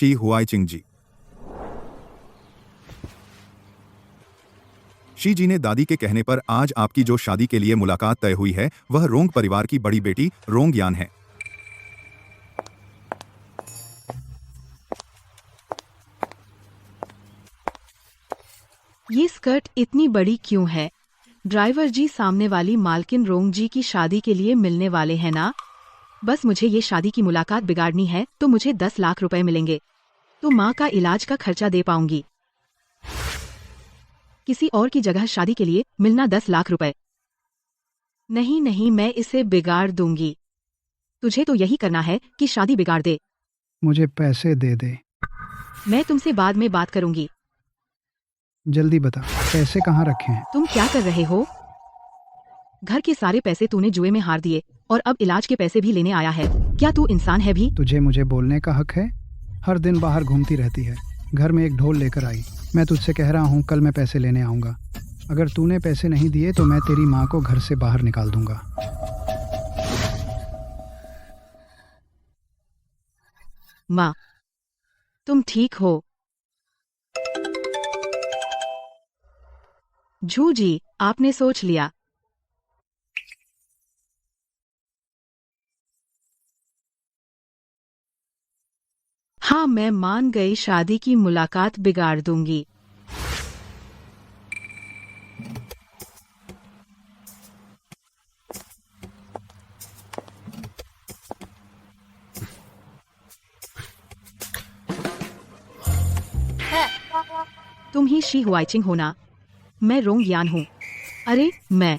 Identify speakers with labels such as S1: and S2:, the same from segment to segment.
S1: She हुआईचिंग ji. She जी ने दादी के कहने पर आज आपकी जो शादी के लिए मुलाकात तय हुई है वह रोंग परिवार की बड़ी बेटी रोंग यान है।
S2: ये स्कर्ट इतनी बड़ी क्यों है? ड्राइवर जी, सामने वाली मालकिन रोंग जी की शादी के लिए मिलने वाले हैं ना? बस मुझे ये शादी की मुलाकात बिगाड़नी है तो मुझे 10 लाख रुपए मिलेंगे तो माँ का इलाज का खर्चा दे पाऊंगी। किसी और की जगह शादी के लिए मिलना 10 लाख रुपए। नहीं नहीं, मैं इसे बिगाड़ दूंगी। तुझे तो यही करना है कि शादी बिगाड़ दे।
S3: मुझे पैसे दे दे।
S2: मैं तुमसे बाद में बात करूंगी।
S3: जल्दी बता, पैसे कहाँ रखे हैं?
S2: तुम क्या कर रहे हो? घर के सारे पैसे तूने जुए में हार दिए और अब इलाज के पैसे भी लेने आया है। क्या तू इंसान है भी?
S3: तुझे मुझे बोलने का हक है? हर दिन बाहर घूमती रहती है, घर में एक ढोल लेकर आई। मैं तुझसे कह रहा हूँ कल मैं पैसे लेने आऊँगा। अगर तूने पैसे नहीं दिए तो मैं तेरी माँ को घर से बाहर निकाल दूंगा।
S2: माँ, तुम ठीक हो? झू जी, आपने सोच लिया। हाँ, मैं मान गई, शादी की मुलाकात बिगाड़ दूंगी। तुम ही शी हुआईचिंग हो ना? मैं रोंग यान हूँ। अरे मैं,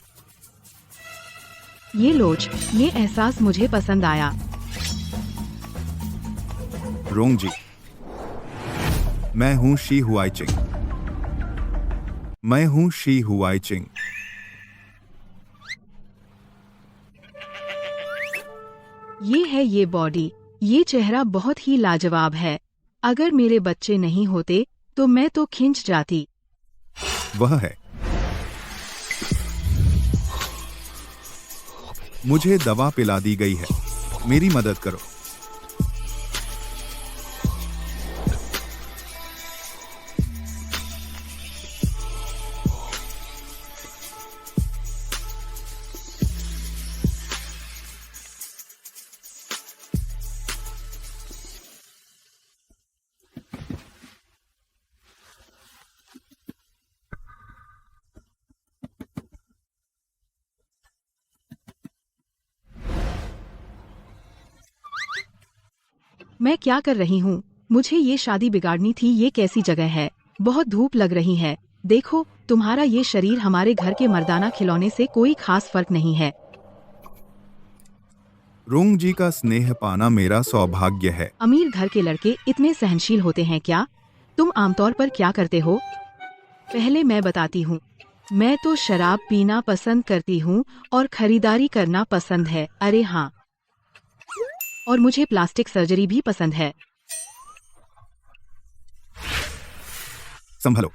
S2: ये लोच, ये एहसास मुझे पसंद आया।
S1: रोंग जी, मैं हूं शी हुआईचिंग। मैं हूं शी हुआईचिंग।
S2: ये है ये बॉडी, ये चेहरा बहुत ही लाजवाब है। अगर मेरे बच्चे नहीं होते तो मैं तो खिंच जाती।
S1: वह है। मुझे दवा पिला दी गई है, मेरी मदद करो।
S2: मैं क्या कर रही हूँ? मुझे ये शादी बिगाड़नी थी। ये कैसी जगह है? बहुत धूप लग रही है। देखो, तुम्हारा ये शरीर हमारे घर के मर्दाना खिलौने से कोई खास फर्क नहीं है।
S1: रोंग जी का स्नेह पाना मेरा सौभाग्य है।
S2: अमीर घर के लड़के इतने सहनशील होते हैं क्या? तुम आमतौर पर क्या करते हो? पहले मैं बताती हूँ। मैं तो शराब पीना पसंद करती हूँ और खरीदारी करना पसंद है। अरे हाँ, और मुझे प्लास्टिक सर्जरी भी पसंद है।
S1: संभलो।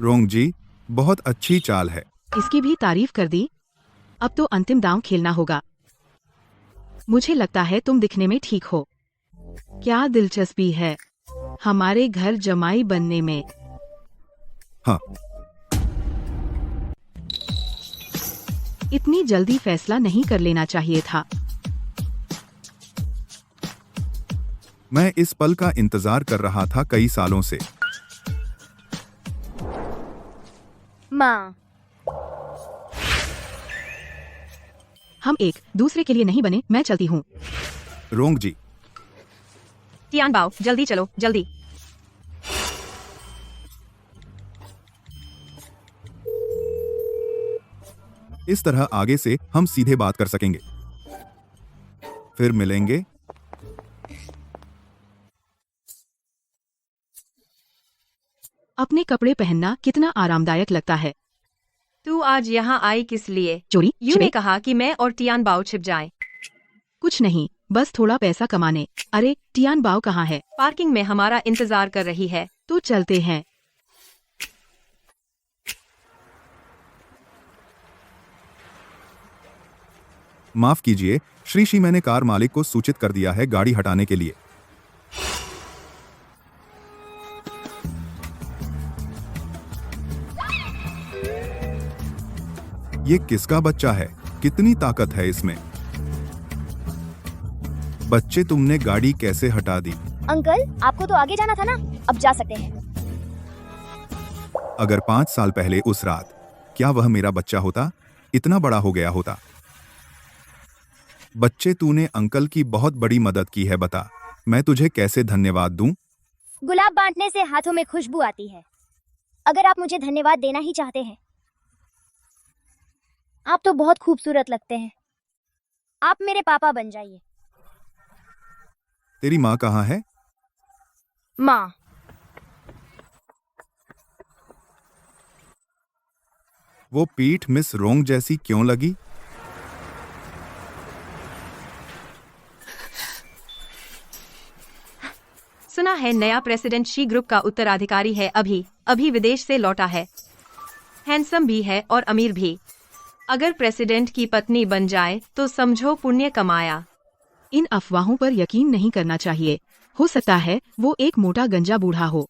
S1: रोंग जी, बहुत अच्छी चाल है।
S2: इसकी भी तारीफ कर दी। अब तो अंतिम दांव खेलना होगा। मुझे लगता है तुम दिखने में ठीक हो। क्या दिलचस्पी है हमारे घर जमाई बनने में?
S1: हाँ,
S2: इतनी जल्दी फैसला नहीं कर लेना चाहिए था।
S1: मैं इस पल का इंतजार कर रहा था कई सालों से।
S4: माँ,
S2: हम एक दूसरे के लिए नहीं बने। मैं चलती हूँ।
S1: रोंग जी,
S2: टियान बाओ, जल्दी चलो, जल्दी।
S1: इस तरह आगे से हम सीधे बात कर सकेंगे। फिर मिलेंगे।
S2: अपने कपड़े पहनना कितना आरामदायक लगता है।
S4: तू आज यहाँ आई किस लिए?
S2: चोरी
S4: यू ने कहा कि मैं और टियान बाओ छिप जाएं।
S2: कुछ नहीं, बस थोड़ा पैसा कमाने। अरे, टियान बाओ कहाँ है?
S4: पार्किंग में हमारा इंतजार कर रही है।
S2: तो चलते हैं।
S1: माफ कीजिए श्री, मैंने कार मालिक को सूचित कर दिया है गाड़ी हटाने के लिए। ये किसका बच्चा है? कितनी ताकत है इसमें? बच्चे, तुमने गाड़ी कैसे हटा दी?
S5: अंकल, आपको तो आगे जाना था ना, अब जा सकते हैं।
S1: अगर 5 साल पहले उस रात क्या वह मेरा बच्चा होता, इतना बड़ा हो गया होता? बच्चे, तूने अंकल की बहुत बड़ी मदद की है, बता मैं तुझे कैसे धन्यवाद दूं?
S5: गुलाब बांटने से हाथों में खुशबू आती है। अगर आप मुझे धन्यवाद देना ही चाहते हैं। आप तो बहुत खूबसूरत लगते हैं। आप मेरे पापा बन जाइए।
S1: तेरी माँ कहाँ है?
S5: माँ,
S1: वो पीठ मिस रोंग जैसी क्यों लगी?
S4: सुना है नया प्रेसिडेंट शी ग्रुप का उत्तराधिकारी है, अभी विदेश से लौटा है। हैंडसम भी है और अमीर भी। अगर प्रेसिडेंट की पत्नी बन जाए तो समझो पुण्य कमाया।
S2: इन अफवाहों पर यकीन नहीं करना चाहिए। हो सकता है वो एक मोटा गंजा बूढ़ा हो।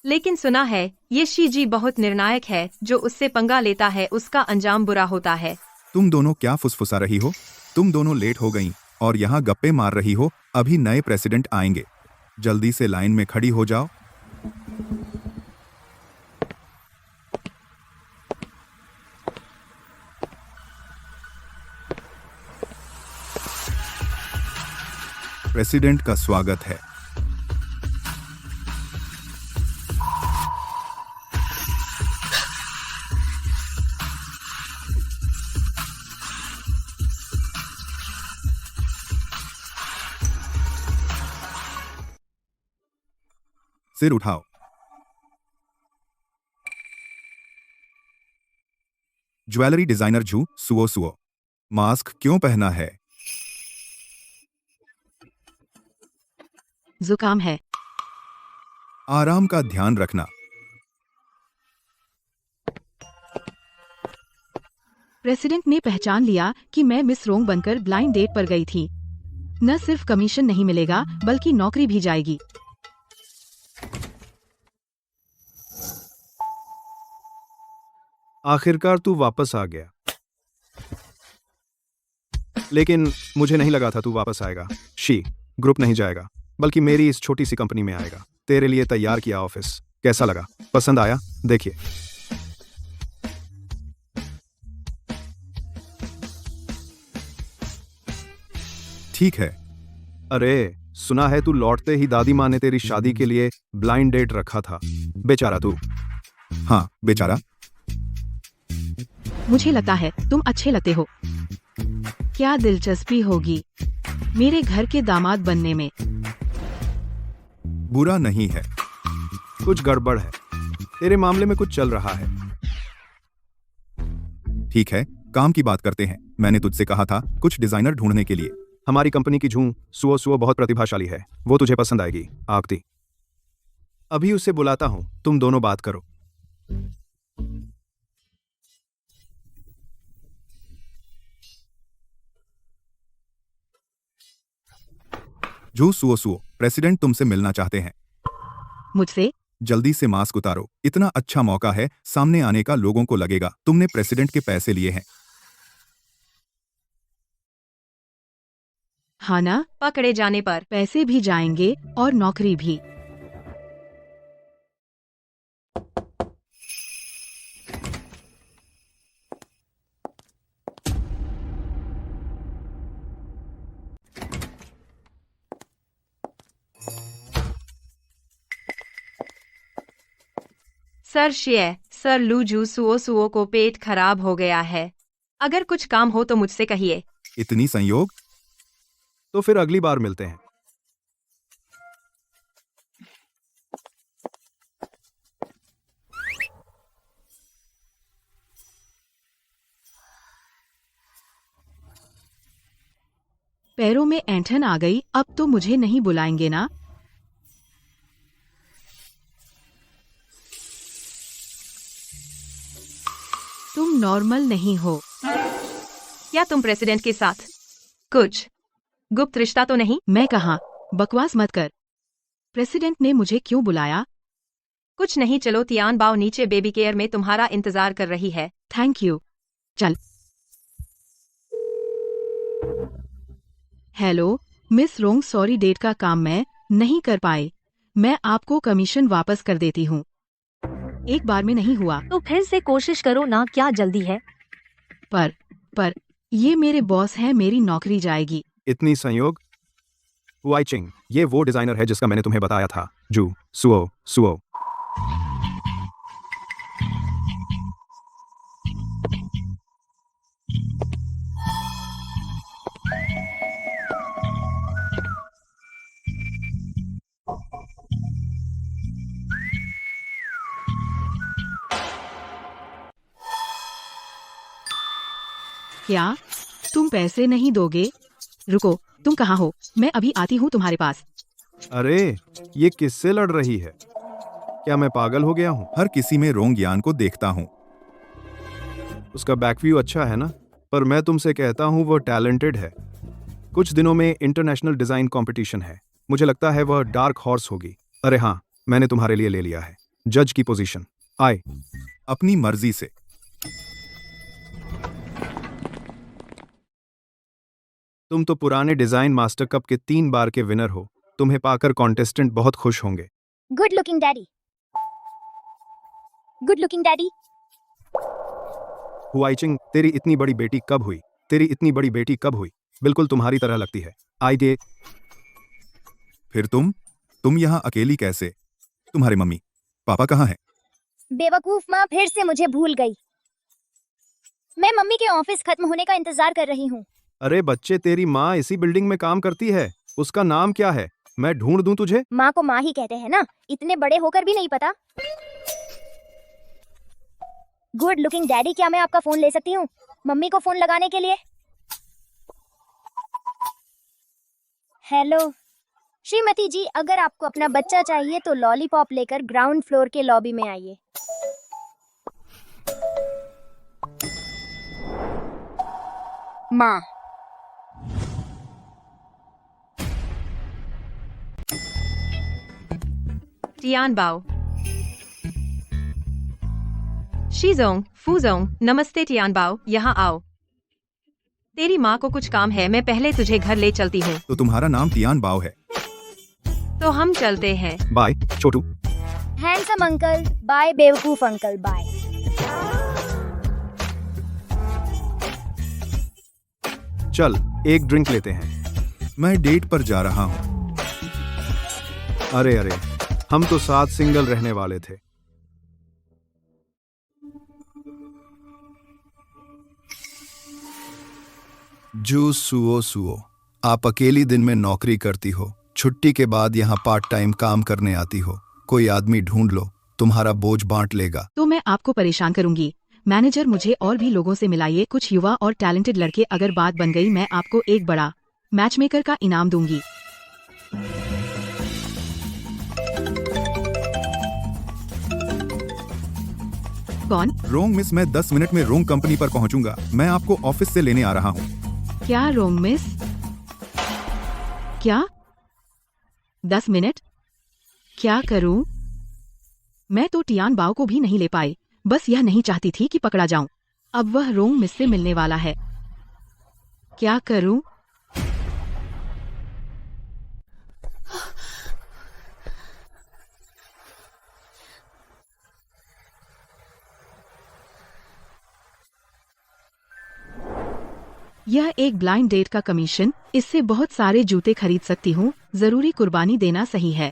S4: लेकिन सुना है ये शी जी बहुत निर्णायक है, जो उससे पंगा लेता है उसका अंजाम बुरा होता है।
S1: तुम दोनों क्या फुसफुसा रही हो? तुम दोनों लेट हो गई और यहाँ गप्पे मार रही हो। अभी नए प्रेसिडेंट आएंगे, जल्दी से लाइन में खड़ी हो जाओ। प्रेसिडेंट का स्वागत है। सिर उठाओ। ज्वेलरी डिजाइनर झू सुओ। मास्क क्यों पहना है?
S2: जुकाम है।
S1: आराम का ध्यान रखना।
S2: प्रेसिडेंट ने पहचान लिया कि मैं मिस रोंग बनकर ब्लाइंड डेट पर गई थी। न सिर्फ कमीशन नहीं मिलेगा बल्कि नौकरी भी जाएगी।
S6: आखिरकार तू वापस आ गया, लेकिन मुझे नहीं लगा था तू वापस आएगा। शी ग्रुप नहीं जाएगा, बल्कि मेरी इस छोटी सी कंपनी में आएगा। तेरे लिए तैयार किया ऑफिस कैसा लगा? पसंद आया? देखिए,
S1: ठीक है।
S6: अरे सुना है तू लौटते ही दादी माँ ने तेरी शादी के लिए ब्लाइंड डेट रखा था। बेचारा तू।
S1: हाँ, बेचारा।
S2: मुझे लगता है तुम अच्छे लगते हो। क्या दिलचस्पी होगी मेरे घर के दामाद बनने में?
S1: बुरा नहीं है।
S6: कुछ गड़बड़ है, तेरे मामले में कुछ चल रहा है।
S1: ठीक है, काम की बात करते हैं। मैंने तुझसे कहा था कुछ डिजाइनर ढूंढने के लिए।
S6: हमारी कंपनी की झूम सुओ बहुत प्रतिभाशाली है, वो तुझे पसंद आएगी। आगती, अभी उसे बुलाता हूं, तुम दोनों बात करो।
S1: झू सुओ, प्रेसिडेंट तुमसे मिलना चाहते हैं।
S2: मुझसे?
S1: जल्दी से मास्क उतारो। इतना अच्छा मौका है सामने आने का, लोगों को लगेगा तुमने प्रेसिडेंट के पैसे लिए हैं।
S2: हाँ ना?
S4: पकड़े जाने पर
S2: पैसे भी जाएंगे और नौकरी भी।
S4: सर लूजू सुओ को पेट खराब हो गया है। अगर कुछ काम हो तो मुझसे कहिए।
S1: इतनी संयोग?
S6: तो फिर अगली बार मिलते हैं।
S2: पैरों में ऐंठन आ गई, अब तो मुझे नहीं बुलाएंगे ना? तुम नॉर्मल नहीं हो।
S4: क्या तुम प्रेसिडेंट के साथ कुछ गुप्त रिश्ता तो नहीं?
S2: मैं कहा, बकवास मत कर। प्रेसिडेंट ने मुझे क्यों बुलाया?
S4: कुछ नहीं, चलो तियान बाओ नीचे बेबी केयर में तुम्हारा इंतजार कर रही है।
S2: Thank you. चल। हेलो मिस रोंग, सॉरी डेट का काम मैं नहीं कर पाए। मैं आपको कमीशन वापस कर देती हूँ। एक बार में नहीं हुआ।
S7: तो फिर से कोशिश करो ना, क्या जल्दी है?
S2: पर ये मेरे बॉस हैं, मेरी नौकरी जाएगी।
S6: इतनी संयोग। हुआई चिंग, ये वो डिजाइनर है जिसका मैंने तुम्हें बताया था। जू सुओ सुओ।
S2: क्या तुम पैसे नहीं दोगे? रुको, तुम कहाँ हो? मैं अभी आती हूँ तुम्हारे पास।
S6: अरे, ये किससे लड़ रही है? क्या मैं पागल हो गया हूँ?
S1: हर किसी में रोंग यान को देखता हूँ।
S6: उसका बैकव्यू अच्छा है ना? पर मैं तुमसे कहता हूँ वो टैलेंटेड है। कुछ दिनों में इंटरनेशनल डिजाइन कंपटीशन है। मुझे लगता है वह डार्क हॉर्स होगी। अरे हाँ, मैंने तुम्हारे लिए ले लिया है जज की पोजीशन। आए।
S1: अपनी मर्जी से।
S6: तुम तो पुराने डिजाइन मास्टर कप के 3 बार के विनर हो। तुम्हें पाकर कॉन्टेस्टेंट बहुत खुश होंगे।
S5: Good looking daddy. Good looking daddy.
S6: Huaiqing, तेरी इतनी बड़ी बेटी कब हुई? तेरी इतनी बड़ी बेटी कब हुई? बिल्कुल तुम्हारी तरह लगती है। आई दे।
S1: फिर तुम यहाँ अकेली कैसे? तुम्हारे मम्मी पापा कहाँ हैं?
S5: बेवकूफ माँ फिर से मुझे भूल गई। मैं मम्मी के ऑफिस खत्म होने का इंतजार कर रही हूँ।
S6: अरे बच्चे, तेरी माँ इसी बिल्डिंग में काम करती है। उसका नाम क्या है? मैं ढूंढ दूं तुझे?
S5: माँ को माँ ही कहते हैं ना, इतने बड़े होकर भी नहीं पता। गुड लुकिंग डैडी, क्या मैं आपका फोन ले सकती हूँ मम्मी को फोन लगाने के लिए? हेलो श्रीमती जी, अगर आपको अपना बच्चा चाहिए तो लॉलीपॉप लेकर ग्राउंड फ्लोर के लॉबी में आइए। माँ।
S4: तियान बाओ। शीजोंग, फूजोंग, नमस्ते तियान बाओ, यहाँ आओ। तेरी माँ को कुछ काम है, मैं पहले तुझे घर ले चलती हूँ।
S1: तो तुम्हारा नाम तियान बाओ है?
S4: तो हम चलते हैं।
S6: बाय छोटू।
S5: हैंडसम अंकल बाय, बेवकूफ अंकल बाय।
S6: चल, एक ड्रिंक लेते हैं।
S1: मैं डेट पर जा रहा हूँ।
S6: अरे अरे, हम तो साथ सिंगल रहने वाले थे।
S8: जू सुओ सुओ, आप अकेली दिन में नौकरी करती हो, छुट्टी के बाद यहाँ पार्ट टाइम काम करने आती हो। कोई आदमी ढूंढ लो, तुम्हारा बोझ बांट लेगा।
S2: तो मैं आपको परेशान करूंगी। मैनेजर, मुझे और भी लोगों से मिलाइए, कुछ युवा और टैलेंटेड लड़के। अगर बात बन गई, मैं आपको एक बड़ा मैचमेकर का इनाम दूंगी। कौन?
S1: रोंग मिस, मैं 10 मिनट में रोंग कंपनी पर पहुंचूंगा। मैं आपको ऑफिस से लेने आ रहा हूँ।
S2: क्या रोंग मिस? क्या? 10 मिनट? क्या करूं? मैं तो टियान बाओ को भी नहीं ले पाई। बस यह नहीं चाहती थी कि पकड़ा जाऊं। अब वह रोंग मिस से मिलने वाला है। क्या करूं? यह एक ब्लाइंड डेट का कमीशन, इससे बहुत सारे जूते खरीद सकती हूँ। जरूरी कुर्बानी देना सही है।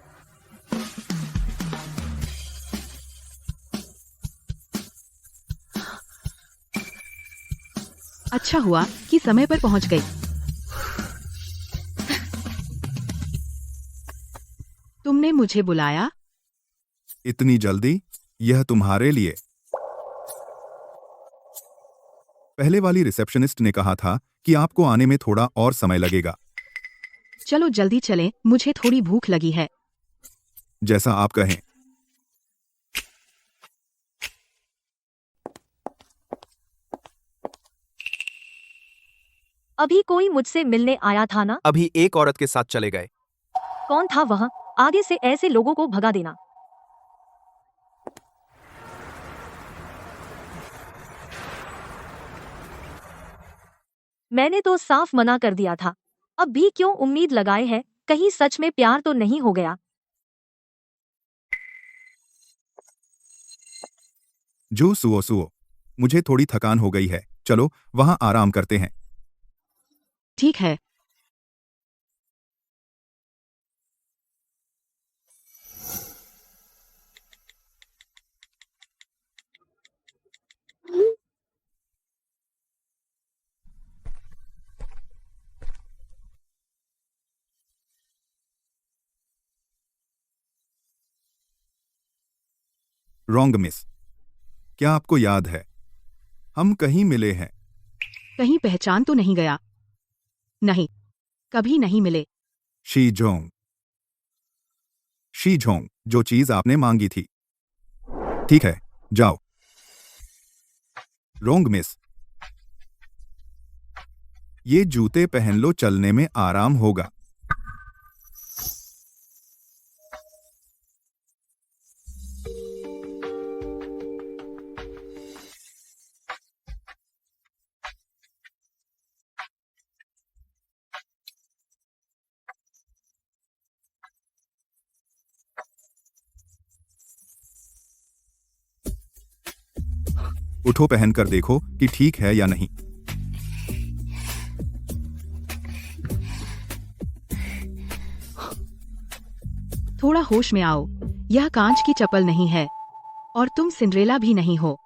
S2: अच्छा हुआ कि समय पर पहुंच गई। तुमने मुझे बुलाया?
S1: इतनी जल्दी? यह तुम्हारे लिए। पहले वाली रिसेप्शनिस्ट ने कहा था कि आपको आने में थोड़ा और समय लगेगा।
S2: चलो जल्दी चलें, मुझे थोड़ी भूख लगी है।
S1: जैसा आप कहें।
S7: अभी कोई मुझसे मिलने आया था ना?
S6: अभी एक औरत के साथ चले गए।
S7: कौन था वह? आगे से ऐसे लोगों को भगा देना। मैंने तो साफ मना कर दिया था। अब भी क्यों उम्मीद लगाए है? कहीं सच में प्यार तो नहीं हो गया?
S1: जो सुओ सुओ, मुझे थोड़ी थकान हो गई है, चलो वहां आराम करते हैं।
S2: ठीक है।
S1: रॉन्ग मिस, क्या आपको याद है हम कहीं मिले हैं?
S2: कहीं पहचान तो नहीं गया? नहीं, कभी नहीं मिले।
S1: शी झोंग, जो चीज आपने मांगी थी। ठीक है, जाओ। रोंग मिस, ये जूते पहन लो, चलने में आराम होगा। उठो, पहन कर देखो कि ठीक है या नहीं।
S2: थोड़ा होश में आओ, यह कांच की चप्पल नहीं है और तुम सिंड्रेला भी नहीं हो।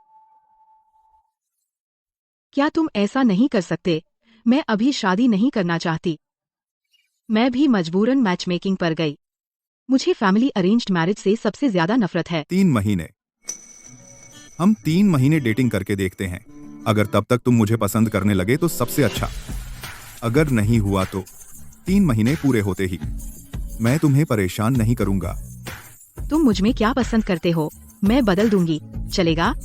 S2: क्या तुम ऐसा नहीं कर सकते? मैं अभी शादी नहीं करना चाहती। मैं भी मजबूरन मैचमेकिंग पर गई। मुझे फैमिली अरेंज्ड मैरिज से सबसे ज्यादा नफरत है।
S1: 3 महीने, हम 3 महीने डेटिंग करके देखते हैं। अगर तब तक तुम मुझे पसंद करने लगे तो सबसे अच्छा, अगर नहीं हुआ तो 3 महीने पूरे होते ही मैं तुम्हें परेशान नहीं करूंगा।
S2: तुम मुझ में क्या पसंद करते हो? मैं बदल दूंगी, चलेगा?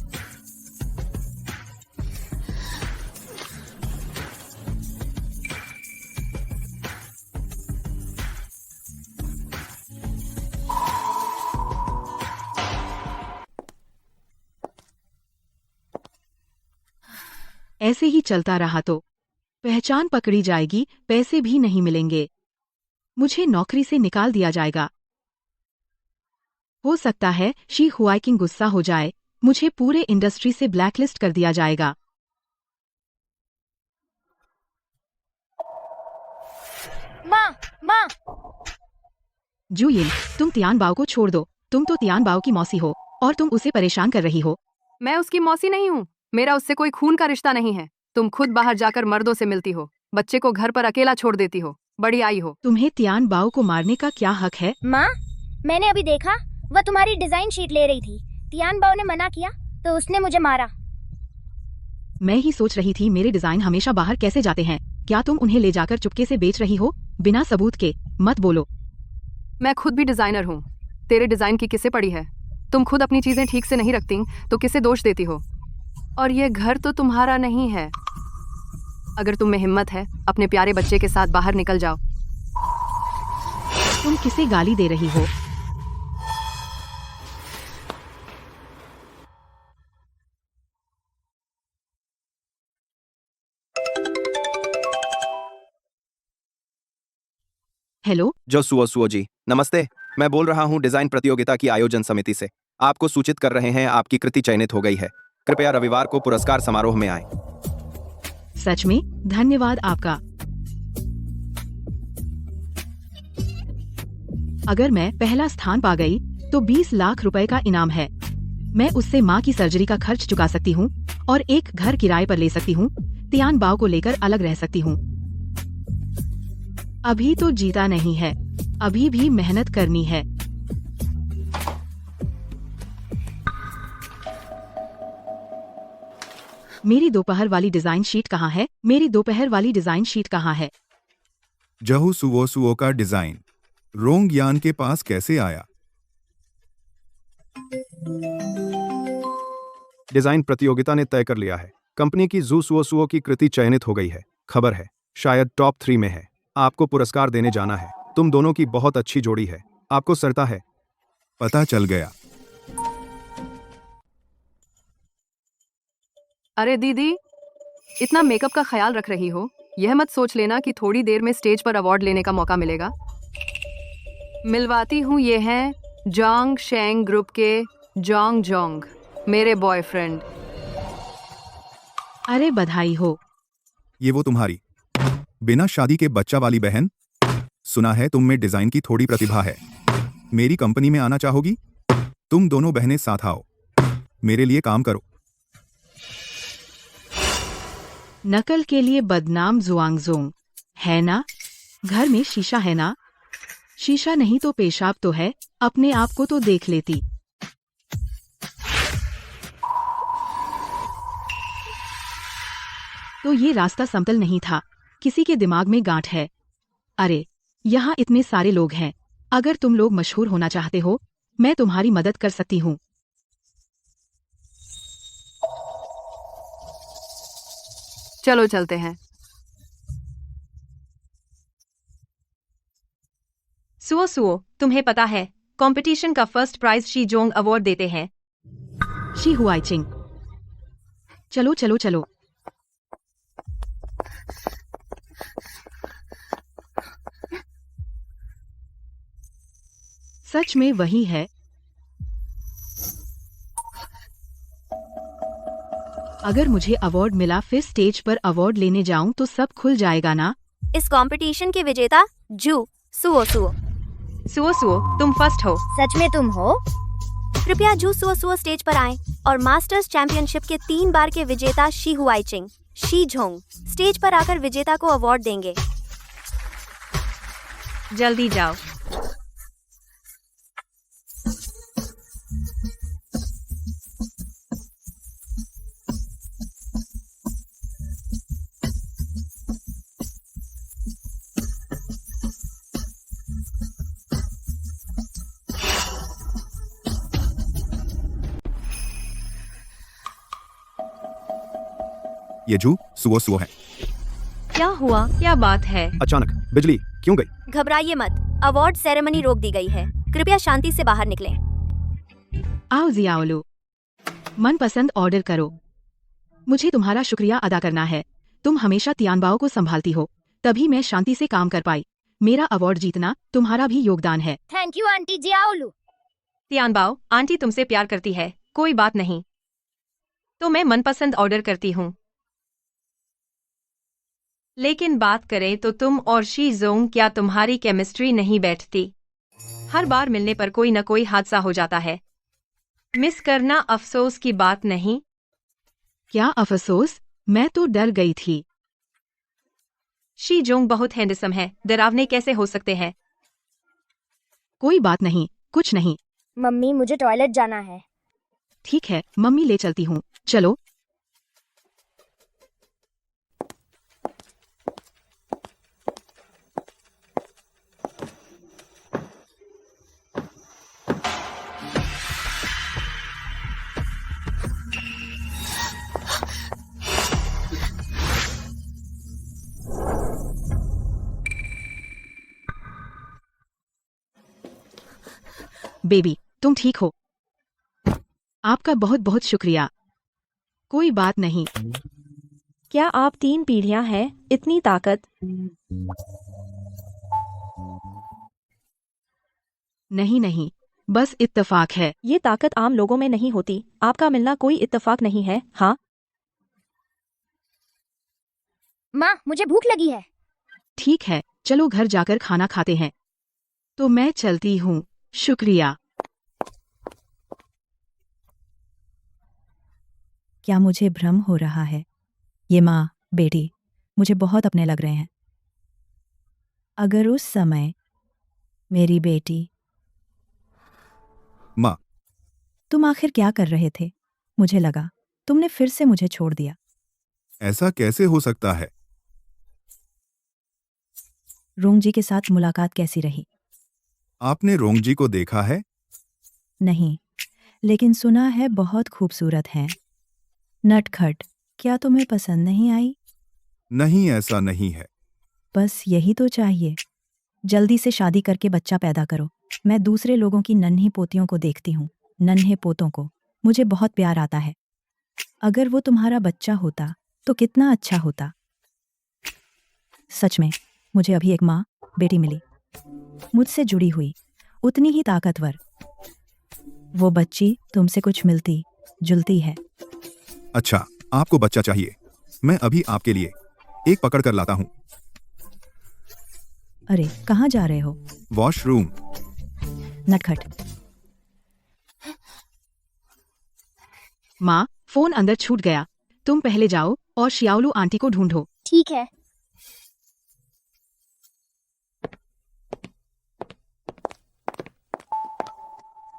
S2: ऐसे ही चलता रहा तो पहचान पकड़ी जाएगी, पैसे भी नहीं मिलेंगे, मुझे नौकरी से निकाल दिया जाएगा। हो सकता है शी हुआइकिंग गुस्सा हो जाए, मुझे पूरे इंडस्ट्री से ब्लैकलिस्ट कर दिया जाएगा।
S5: माँ माँ,
S2: जुयिन, तुम तियान बाओ को छोड़ दो। तुम तो तियान बाओ की मौसी हो और तुम उसे परेशान कर रही हो।
S9: मैं उसकी मौसी नहीं हूँ। मेरा उससे कोई खून का रिश्ता नहीं है। तुम खुद बाहर जाकर मर्दों से मिलती हो, बच्चे को घर पर अकेला छोड़ देती हो, बड़ी आई हो।
S2: तुम्हें तियान बाओ को मारने का क्या हक है?
S5: माँ, मैंने अभी देखा, वह तुम्हारी डिजाइन शीट ले रही थी। तियान बाओ ने मना किया तो उसने मुझे मारा।
S2: मैं ही सोच रही थी मेरे डिजाइन हमेशा बाहर कैसे जाते हैं। क्या तुम उन्हें ले जाकर चुपके से बेच रही हो? बिना सबूत के मत बोलो।
S9: मैं खुद भी डिजाइनर हूँ। तेरे डिजाइन की किसे पड़ी है? तुम खुद अपनी चीजें ठीक से नहीं रखती तो किसे दोष देती हो? और ये घर तो तुम्हारा नहीं है। अगर तुम में हिम्मत है, अपने प्यारे बच्चे के साथ बाहर निकल जाओ।
S2: तुम किसे गाली दे रही हो? हेलो,
S6: जो सुओ जी, नमस्ते। मैं बोल रहा हूँ डिजाइन प्रतियोगिता की आयोजन समिति से। आपको सूचित कर रहे हैं आपकी कृति चयनित हो गई है। कृपया रविवार को पुरस्कार समारोह में आएं।
S2: सच में धन्यवाद आपका। अगर मैं पहला स्थान पा गई तो 20 लाख रुपए का इनाम है। मैं उससे माँ की सर्जरी का खर्च चुका सकती हूँ और एक घर किराए पर ले सकती हूँ। तियान बाओ को लेकर अलग रह सकती हूँ। अभी तो जीता नहीं है, अभी भी मेहनत करनी है। मेरी दोपहर वाली डिजाइन शीट कहाँ है? मेरी दोपहर वाली डिजाइन शीट कहाँ है?
S1: जहू सुओ का डिजाइन रोंग यान के पास कैसे आया?
S6: डिजाइन प्रतियोगिता ने तय कर लिया है। कंपनी की जू सुओ की कृति चयनित हो गई है। खबर है, शायद टॉप 3 में है। आपको पुरस्कार देने जाना है। तुम दोनों की बहुत अच्छी जोड़ी है। आपको सरता है।
S1: पता चल गया।
S9: अरे दीदी, इतना मेकअप का ख्याल रख रही हो, यह मत सोच लेना कि थोड़ी देर में स्टेज पर अवार्ड लेने का मौका मिलेगा। मिलवाती हूँ, ये हैं जोंग शेंग ग्रुप के जोंग जोंग, मेरे बॉयफ्रेंड।
S2: अरे बधाई हो।
S1: ये वो तुम्हारी बिना शादी के बच्चा वाली बहन? सुना है तुम में डिजाइन की थोड़ी प्रतिभा है। मेरी कंपनी में आना चाहोगी? तुम दोनों बहनें साथ आओ, मेरे लिए काम करो।
S2: नकल के लिए बदनाम जुआंगजोंग, है ना? घर में शीशा है ना? शीशा नहीं तो पेशाब तो है, अपने आप को तो देख लेती। तो ये रास्ता समतल नहीं था, किसी के दिमाग में गांठ है। अरे, यहाँ इतने सारे लोग हैं, अगर तुम लोग मशहूर होना चाहते हो, मैं तुम्हारी मदद कर सकती हूँ।
S9: चलो चलते हैं।
S4: सुओ सुओ, तुम्हें पता है कंपटीशन का first prize Shi Zhong award देते हैं।
S2: Shi Huaiqing. चलो चलो चलो। सच में वही है। अगर मुझे अवार्ड मिला फिर स्टेज पर अवार्ड लेने जाऊं तो सब खुल जाएगा ना?
S5: इस कंपटीशन के विजेता जू सुओ सुओ।
S4: सुओ सुओ, तुम फर्स्ट हो।
S5: सच में तुम हो? कृपया जू सुओ सुओ स्टेज पर आएं और मास्टर्स चैंपियनशिप के 3 बार के विजेता शी हुआइचिंग शी झोंग स्टेज पर आकर विजेता को अवार्ड देंगे।
S4: जल्दी जाओ।
S1: ये जू सुओ सुओ है।
S4: क्या हुआ? क्या बात है?
S6: अचानक बिजली क्यों गई?
S5: घबराइए मत, अवार्ड सेरेमनी रोक दी गई है। कृपया शांति से बाहर निकलें।
S2: आओ जियाओलो, मनपसंद ऑर्डर करो। मुझे तुम्हारा शुक्रिया अदा करना है। तुम हमेशा तियानबाओ को संभालती हो, तभी मैं शांति से काम कर पाई। मेरा अवार्ड जीतना तुम्हारा भी योगदान है।
S5: Thank you aunty Xiaolu.
S4: Tianbao, aunty तुमसे प्यार करती है, कोई बात नहीं। तो मैं मनपसंद ऑर्डर करती हूँ। लेकिन बात करें तो तुम और शी जोंग, क्या तुम्हारी केमिस्ट्री नहीं बैठती? हर बार मिलने पर कोई न कोई हादसा हो जाता है। मिस करना अफसोस की बात नहीं।
S2: क्या अफसोस? मैं तो डर गई थी।
S4: शी जोंग बहुत हैंडसम है, डरावने कैसे हो सकते हैं?
S2: कोई बात नहीं, कुछ नहीं।
S5: मम्मी, मुझे टॉयलेट जाना है।
S2: ठीक है, मम्मी ले चलती हूँ, चलो। बेबी, तुम ठीक हो? आपका बहुत बहुत शुक्रिया। कोई बात नहीं।
S7: क्या आप 3 पीढ़ियां हैं, इतनी ताकत?
S2: नहीं नहीं, बस इत्तेफाक है।
S7: ये ताकत आम लोगों में नहीं होती। आपका मिलना कोई इत्तेफाक नहीं है। हाँ,
S5: माँ, मुझे भूख लगी है।
S2: ठीक है, चलो घर जाकर खाना खाते हैं। तो मैं चलती हूँ, शुक्रिया।
S10: क्या मुझे भ्रम हो रहा है? ये माँ बेटी मुझे बहुत अपने लग रहे हैं। अगर उस समय मेरी बेटी।
S1: माँ,
S10: तुम आखिर क्या कर रहे थे? मुझे लगा तुमने फिर से मुझे छोड़ दिया।
S1: ऐसा कैसे हो सकता है?
S10: रोंग जी के साथ मुलाकात कैसी रही?
S1: आपने रोंग जी को देखा है?
S10: नहीं, लेकिन सुना है बहुत खूबसूरत हैं। नटखट, क्या तुम्हें पसंद नहीं आई?
S1: नहीं, ऐसा नहीं है।
S10: बस यही तो चाहिए। जल्दी से शादी करके बच्चा पैदा करो। मैं दूसरे लोगों की नन्ही पोतियों को देखती हूँ, नन्हे पोतों को, मुझे बहुत प्यार आता है। अगर वो तुम्हारा बच्चा होता तो कितना अच्छा होता। सच में मुझे अभी एक माँ बेटी मिली, मुझसे जुड़ी हुई, उतनी ही ताकतवर। वो बच्ची तुमसे कुछ मिलती जुलती है।
S1: अच्छा, आपको बच्चा चाहिए? मैं अभी आपके लिए एक पकड़ कर लाता हूँ।
S10: अरे कहाँ जा रहे हो?
S1: वॉशरूम।
S10: नटखट।
S2: माँ, फोन अंदर छूट गया। तुम पहले जाओ और श्याओलू आंटी को ढूंढो।
S5: ठीक है।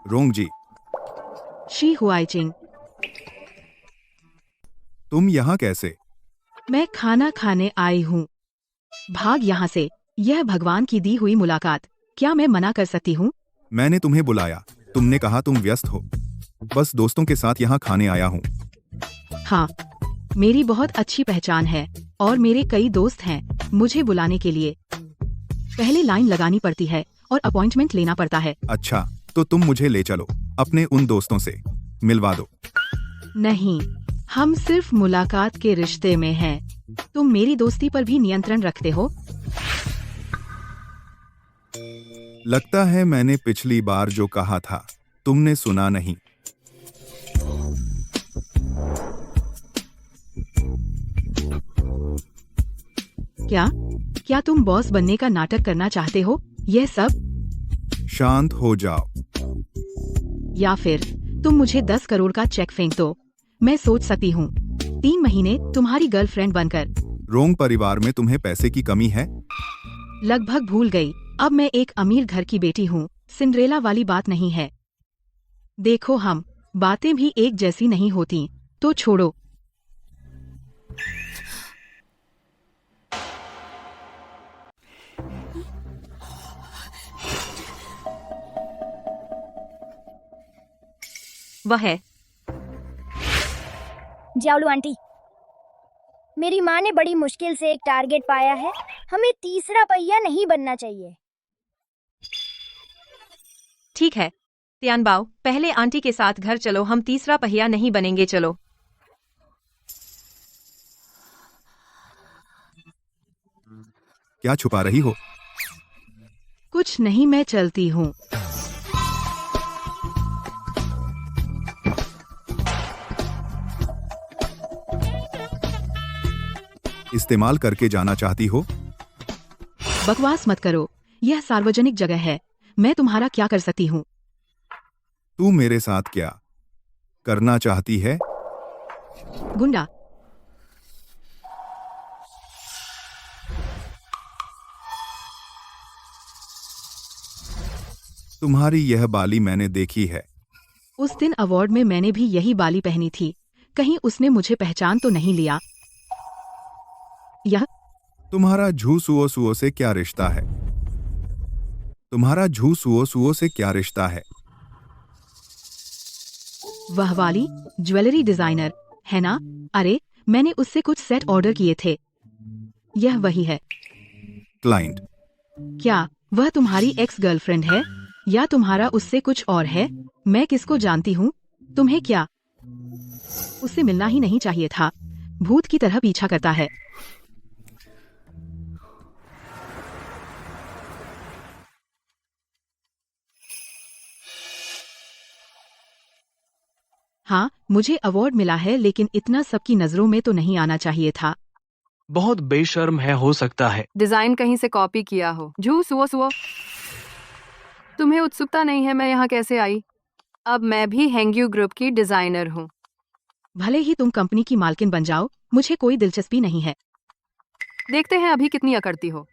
S1: रोंग जी,
S2: शी हुआईचिंग,
S1: तुम यहाँ कैसे?
S2: मैं खाना खाने आई हूँ। भाग यहाँ से। यह भगवान की दी हुई मुलाकात, क्या मैं मना कर सकती हूँ?
S1: मैंने तुम्हें बुलाया, तुमने कहा तुम व्यस्त हो। बस दोस्तों के साथ यहाँ खाने आया हूँ।
S2: हाँ, मेरी बहुत अच्छी पहचान है और मेरे कई दोस्त हैं मुझे बुलाने के लिए। पहले लाइन लगानी पड़ती है और अपॉइंटमेंट लेना पड़ता है।
S1: अच्छा, तो तुम मुझे ले चलो, अपने उन दोस्तों से मिलवा दो।
S2: नहीं, हम सिर्फ मुलाकात के रिश्ते में हैं। तुम मेरी दोस्ती पर भी नियंत्रण रखते हो।
S1: लगता है मैंने पिछली बार जो कहा था तुमने सुना नहीं।
S2: क्या तुम बॉस बनने का नाटक करना चाहते हो? यह सब?
S1: शांत हो जाओ।
S2: या फिर तुम मुझे 10 करोड़ का चेक फेंक दो, मैं सोच सकती हूँ। 3 महीने तुम्हारी गर्लफ्रेंड बनकर।
S1: रोंग परिवार में तुम्हें पैसे की कमी है?
S2: लगभग भूल गई, अब मैं एक अमीर घर की बेटी हूँ। सिंड्रेला वाली बात नहीं है। देखो, हम बातें भी एक जैसी नहीं होती, तो छोड़ो।
S4: वह है।
S11: जाओलू आंटी, मेरी माँ ने बड़ी मुश्किल से एक टारगेट पाया है। हमें तीसरा पहिया नहीं बनना चाहिए।
S4: ठीक है तियानबाओ, पहले आंटी के साथ घर चलो, हम तीसरा पहिया नहीं बनेंगे। चलो।
S1: क्या छुपा रही हो?
S2: कुछ नहीं, मैं चलती हूँ।
S1: इस्तेमाल करके जाना चाहती हो?
S2: बकवास मत करो, यह सार्वजनिक जगह है। मैं तुम्हारा क्या कर सकती हूँ?
S1: तू मेरे साथ क्या करना चाहती है?
S2: गुंडा।
S1: तुम्हारी यह बाली मैंने देखी है।
S2: उस दिन अवार्ड में मैंने भी यही बाली पहनी थी। कहीं उसने मुझे पहचान तो नहीं लिया? यह
S1: तुम्हारा झू सुओ सुओ से क्या रिश्ता है? तुम्हारा झू सुओ सुओ से क्या रिश्ता है?
S2: वह वाली ज्वेलरी डिजाइनर है ना? अरे, मैंने उससे कुछ सेट ऑर्डर किए थे। यह वही है।
S1: क्लाइंट।
S2: क्या वह तुम्हारी एक्स गर्लफ्रेंड है या तुम्हारा उससे कुछ और है? मैं किसको जानती हूँ? तुम्हें क्या उससे मिलना ही नहीं चाहिए था? भूत की तरह पीछा करता है। हाँ, मुझे अवार्ड मिला है, लेकिन इतना सबकी नजरों में तो नहीं आना चाहिए था।
S12: बहुत बेशर्म है, हो सकता है
S9: डिजाइन कहीं से कॉपी किया हो। झू सुओ सुओ, तुम्हें उत्सुकता नहीं है मैं यहाँ कैसे आई? अब मैं भी हेंग्यू ग्रुप की डिजाइनर हूँ।
S2: भले ही तुम कंपनी की मालकिन बन जाओ, मुझे कोई दिलचस्पी नहीं है।
S9: देखते हैं अभी कितनी अकड़ती हो।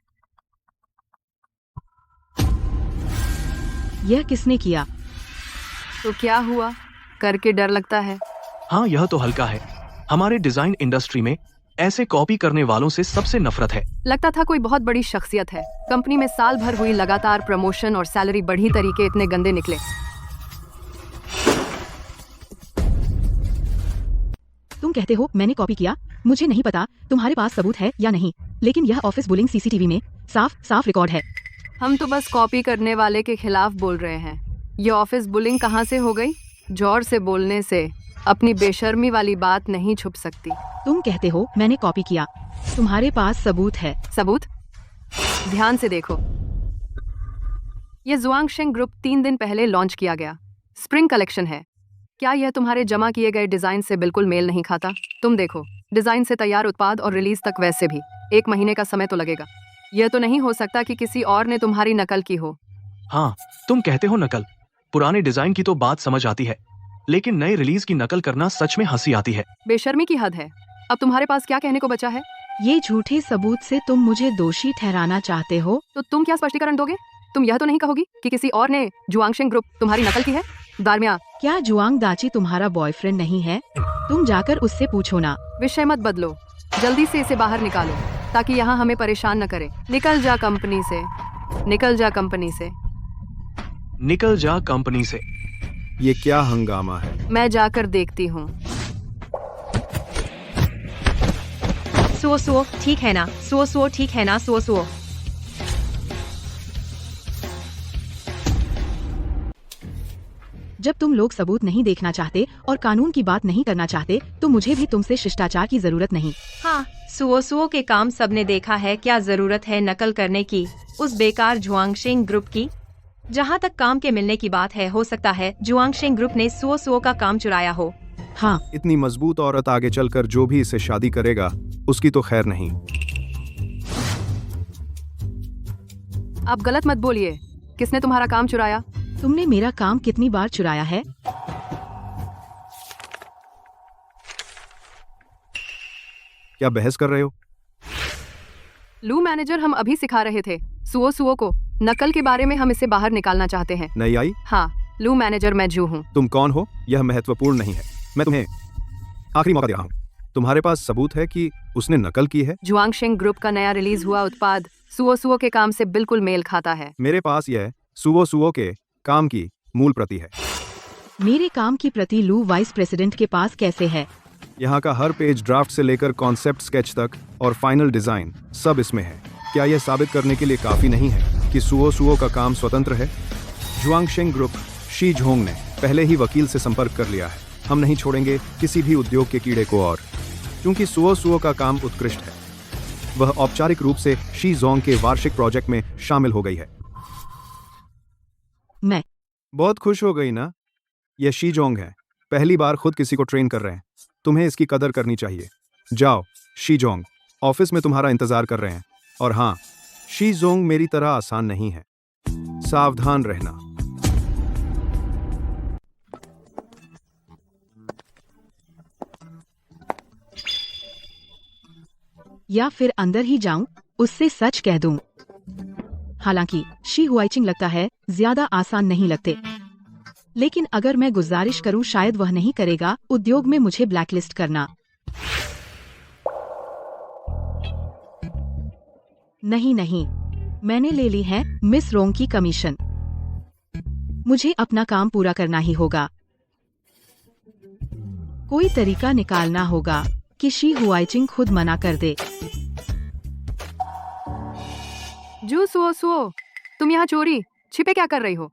S2: यह किसने किया?
S9: तो क्या हुआ, करके डर लगता है?
S12: हाँ, यह तो हल्का है। हमारे डिजाइन इंडस्ट्री में ऐसे कॉपी करने वालों से सबसे नफरत है।
S9: लगता था कोई बहुत बड़ी शख्सियत है। कंपनी में साल भर हुई लगातार प्रमोशन और सैलरी बढ़ी तरीके इतने गंदे निकले।
S2: तुम कहते हो मैंने कॉपी किया? मुझे नहीं पता तुम्हारे पास सबूत है या नहीं, लेकिन यह ऑफिस बुलिंग सीसीटीवी में साफ साफ रिकॉर्ड है।
S9: हम तो बस कॉपी करने वाले के खिलाफ बोल रहे हैं। ये ऑफिस बुलिंग कहाँ से हो गई? जोर से बोलने से अपनी बेशर्मी वाली बात नहीं छुप सकती।
S2: तुम कहते हो मैंने कॉपी किया, तुम्हारे पास सबूत है?
S9: सबूत? ध्यान से देखो, ये जुआंगशेंग ग्रुप 3 दिन पहले लॉन्च किया गया स्प्रिंग कलेक्शन है। क्या यह तुम्हारे जमा किए गए डिजाइन से बिल्कुल मेल नहीं खाता? तुम देखो, डिजाइन से तैयार उत्पाद और रिलीज तक वैसे भी 1 महीने का समय तो लगेगा। यह तो नहीं हो सकता कि किसी और ने तुम्हारी नकल की हो।
S12: हाँ, तुम कहते हो नकल। पुराने डिजाइन की तो बात समझ आती है, लेकिन नए रिलीज की नकल करना सच में हंसी आती है।
S9: बेशर्मी की हद है। अब तुम्हारे पास क्या कहने को बचा है?
S2: ये झूठे सबूत से तुम मुझे दोषी ठहराना चाहते हो?
S9: तो तुम क्या स्पष्टीकरण दोगे? तुम यह तो नहीं कहोगी कि किसी और ने जुआंगशेंग ग्रुप तुम्हारी नकल की है? दारमिया,
S2: क्या जुआंग दाची तुम्हारा बॉयफ्रेंड नहीं है? तुम जाकर उससे पूछो ना।
S9: विषय मत बदलो, जल्दी से इसे बाहर निकालो ताकि यहाँ हमें परेशान न करे। निकल जा कंपनी से, निकल जा कंपनी से,
S12: निकल जा कंपनी से।
S6: ये क्या हंगामा है?
S9: मैं जाकर देखती हूँ।
S4: सुओ ठीक है ना? सुओ ठीक है ना? सुओ।
S2: जब तुम लोग सबूत नहीं देखना चाहते और कानून की बात नहीं करना चाहते, तो मुझे भी तुमसे शिष्टाचार की जरूरत नहीं।
S4: हाँ, सुओ के काम सबने देखा है। क्या जरूरत है नकल करने की उस बेकार जुआंगशेंग ग्रुप की? जहाँ तक काम के मिलने की बात है, हो सकता है जुआंगशेंग ग्रुप ने सुओ का काम चुराया हो।
S2: हाँ,
S6: इतनी मजबूत औरत आगे चलकर जो भी इसे शादी करेगा उसकी तो खैर नहीं।
S9: आप गलत मत बोलिए। किसने तुम्हारा काम चुराया?
S2: तुमने मेरा काम कितनी बार चुराया है?
S6: क्या बहस कर रहे हो?
S9: लू मैनेजर, हम अभी सिखा रहे थे सुओ को नकल के बारे में। हम इसे बाहर निकालना चाहते हैं।
S6: नहीं आई?
S9: हाँ, लू मैनेजर, मैं जू हूँ।
S6: तुम कौन हो यह महत्वपूर्ण नहीं है। मैं तुम्हें आखिरी मौका दे रहा हूँ। तुम्हारे पास सबूत है कि उसने नकल की है?
S9: जुआंगशेंग ग्रुप का नया रिलीज हुआ उत्पाद सुओ के काम से बिल्कुल मेल खाता है।
S6: मेरे पास यह सुओ के काम की मूल प्रति है।
S2: मेरे काम की प्रति लू वाइस प्रेसिडेंट के पास कैसे है?
S6: यहाँ का हर पेज, ड्राफ्ट से लेकर कॉन्सेप्ट स्केच तक और फाइनल डिजाइन सब इसमें है। क्या यह साबित करने के लिए काफी नहीं है कि सुओ का काम स्वतंत्र है? जुआंगशेंग ग्रुप शी झोंग ने पहले ही वकील से संपर्क कर लिया है। हम नहीं छोड़ेंगे किसी भी उद्योग के कीड़े को, और क्योंकि सुओ का काम उत्कृष्ट है, वह औपचारिक रूप से शी जोंग के वार्षिक प्रोजेक्ट में शामिल हो गई है।
S2: मैं
S6: बहुत खुश हो गई ना? यह शी जोंग है, पहली बार खुद किसी को ट्रेन कर रहे हैं। तुम्हें इसकी कदर करनी चाहिए। जाओ शी जोंग, ऑफिस में तुम्हारा इंतजार कर रहे हैं। और हाँ, शी जोंग मेरी तरह आसान नहीं है, सावधान रहना।
S2: या फिर अंदर ही जाऊं, उससे सच कह दूं। हालांकि शी हुआइचिंग लगता है ज्यादा आसान नहीं लगते, लेकिन अगर मैं गुजारिश करूं शायद वह नहीं करेगा उद्योग में मुझे ब्लैकलिस्ट करना। नहीं, मैंने ले ली है मिस रोंग की कमीशन। मुझे अपना काम पूरा करना ही होगा। कोई तरीका निकालना होगा कि शी हुआइचिंग खुद मना कर दे।
S9: जू सुओ, तुम यहाँ चोरी छिपे क्या कर रही हो?